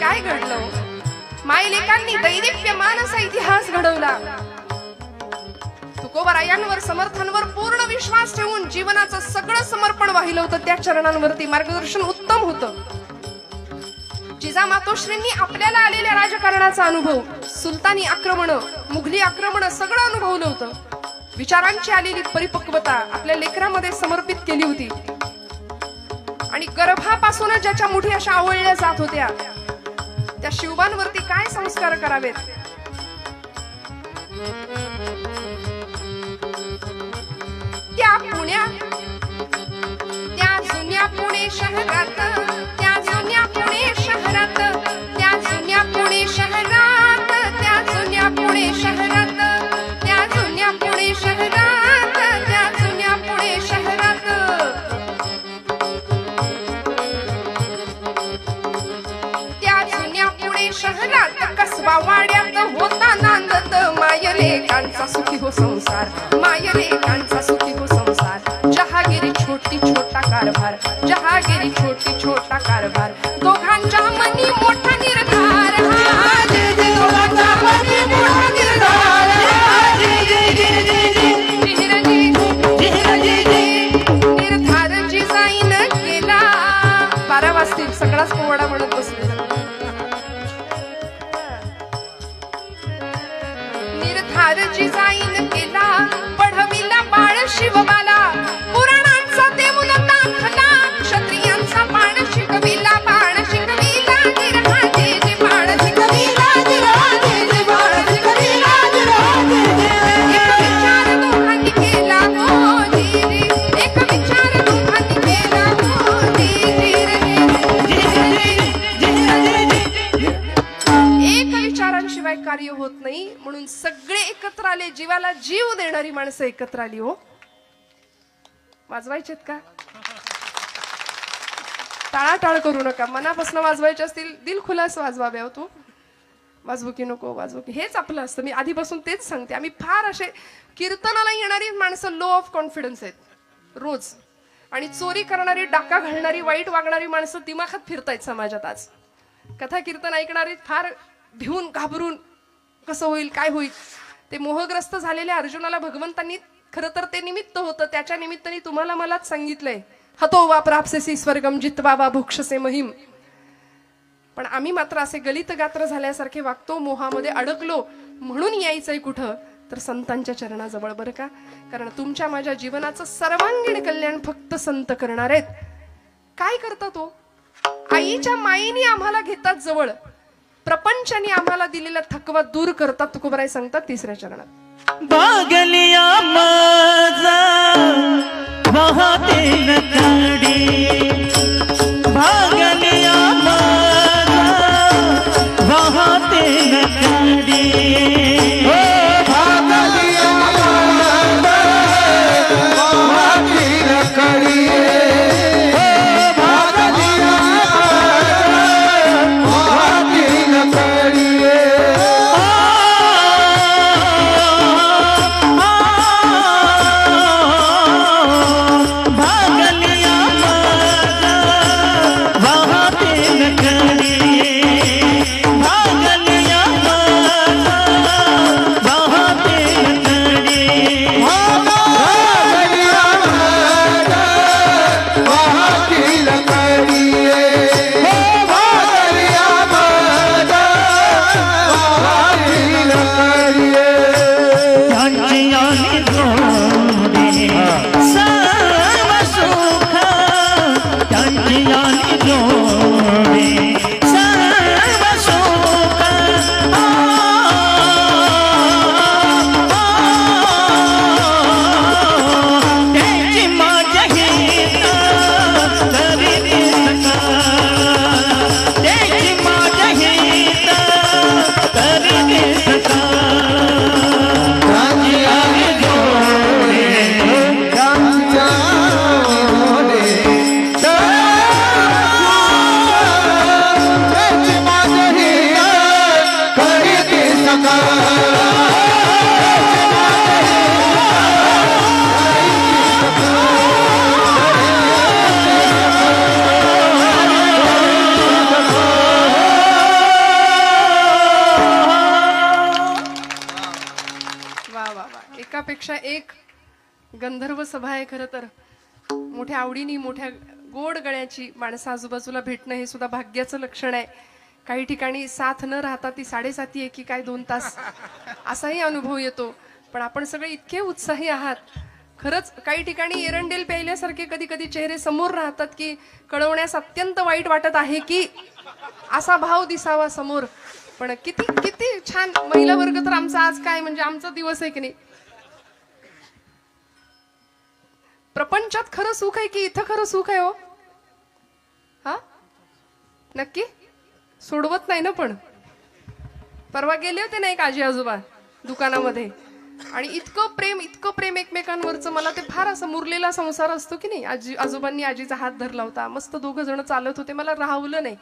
काय घडलं? मायलेकांनी दैदिप्यमान असा इतिहास घडवला. तुकोबरायांवर, समर्थांवर पूर्ण विश्वास ठेवून जीवनाचं सगळं समर्पण वाहिलं होतं. त्या चरणांवरती मार्गदर्शन उत्तम होतं. जिजामातोश्रींनी आपल्याला आलेल्या राजकारणाचा अनुभव, सुलतानी आक्रमण, मुघली आक्रमण सगळं अनुभवलं होतं. विचारांची आलेली परिपक्वता आपल्या लेकरामध्ये समर्पित केली होती. आणि गर्भापासूनच ज्याच्या मुठी अशा आवळल्या जात होत्या, त्या शिवबांवरती काय संस्कार करावेत. त्या शहरात, त्या जुन्या पुणे शहरात, त्या जुन्या पुणे शहरात, त्या जुन्या पुणे शहरात, त्या जुन्या पुणे शहरात, त्या जुन्या पुणे शहरात, त्या जुन्या पुणे शहरात कसबा वाड्यात होता नांदत मायलेकांचा सुखी हो संसार, मायलेकांचा सुखी हो संसार. जहागिरी छोटी छोटा कारभार, जहागिरी छोटी छोटा कारभार, दोघांच्या मनी मोठा निर्धार. दोघांच्या मनी मोठा निर्धार. निर्धार जिजाईन केला. 12 वाजतील सगळाच पोवाडा म्हणत बसले. निर्धार जिजाईन केला, पढविला बाळ शिवबाला, पुराणांचा देऊन दाखला, क्षत्रियांचा बाण शिकविला, बाण शिकविला, निर्हाजे जे बाण शिकविला, निर्हाजे जे बाण शिकविला, निर्हाजे जे. एक विचार दोघांनी केला हो धीरे, एक विचार दोघांनी केला हो धीरे. एक विचारांशिवाय कार्य होत नाही, म्हणून सगळे एकत्र आले. जीवाला जीव देणारी माणसं एकत्र आली हो. वाजवायचेत का? टाळाटाळ करू नका, मनापासून वाजवायचे असतील दिलखुलास वाजवावे हो. तू वाजवू की नको वाजवू की, हेच आपलं असतं. मी आधीपासून तेच सांगते. आम्ही फार असे कीर्तनाला येणारी माणसं लो ऑफ कॉन्फिडन्स आहेत रोज, आणि चोरी करणारी, डाका घालणारी, वाईट वागणारी माणसं दिमाखात फिरतायत समाजात आज. कथा कीर्तन ऐकणारी फार भिवून घाबरून कसं होईल काय होईल. ते मोहग्रस्त झालेल्या अर्जुनाला भगवंतांनी खरं तर ते निमित्त होतं, त्याच्या निमित्ताने तुम्हाला मलाच सांगितलंय, हतो वा प्राप्सेसी स्वर्गम जित्वा वा भुक्षसे महिम. पण आम्ही मात्र असे गलित गात्र झाल्यासारखे वागतो, मोहामध्ये अडकलो. म्हणून यायचंय कुठं तर संतांच्या चरणाजवळ, बरं का. कारण तुमच्या माझ्या जीवनाचं सर्वांगीण कल्याण फक्त संत करणार आहेत. काय करता तो? आईच्या मायेने आम्हाला घेतात जवळ, प्रपंचाने आम्हाला दिलेला थकवा दूर करतात. तुकोबराय सांगतात 3ऱ्या चरणात, बागलिया माझा वाहते नदी, बागलिया माझा वाहते नदी. एकापेक्षा एक गंधर्व सभा आहे. खरं तर मोठ्या आवडीने मोठ्या गोड गळ्याची माणसं आजूबाजूला भेटणं हे सुद्धा भाग्याचं लक्षण आहे. काही ठिकाणी साथ न राहता ती 7:30 आहे की काय 2 तास असाही अनुभव येतो. पण आपण सगळे इतके उत्साही आहात. खरंच काही ठिकाणी एरंडेल प्यायल्यासारखे कधी कधी चेहरे समोर राहतात की कळवण्यास अत्यंत वाईट वाटत आहे की असा भाव दिसावा समोर. पण किती किती छान महिला वर्ग तर आमचा आज काय म्हणजे आमचा दिवस आहे की नाही. प्रपंचात खरं सुख आहे की इथं खरं सुख आहे हो. नक्की सोडवत नाही ना. पण परवा गेले होते ना एक आजी आजोबा दुकानामध्ये, आणि इतकं प्रेम एकमेकांवरचं. मला ते फार असं मुरलेला संसार असतो की नाही. आजी आजोबांनी आजीचा हात धरला होता, मस्त दोघं जण चालत होते. मला राहवलं नाही.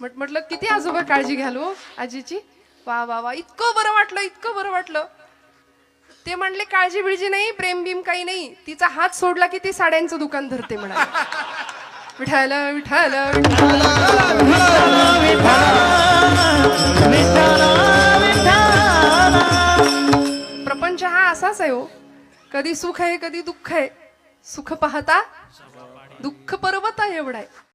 म्हटलं किती आजोबा काळजी घ्याल हो आजीची. वा वा वा, इतकं बरं वाटलं. ते म्हणले काळजी बिळजी नाही, प्रेम बिम काही नाही. तिचा हात सोडला की ती साड्यांचं दुकान धरते म्हणा. विठाल विठाल प्रपंच हा असाच आहे हो. कधी सुख आहे कधी दुःख आहे. सुख पाहता दुःख पर्वत आहे एवढा आहे.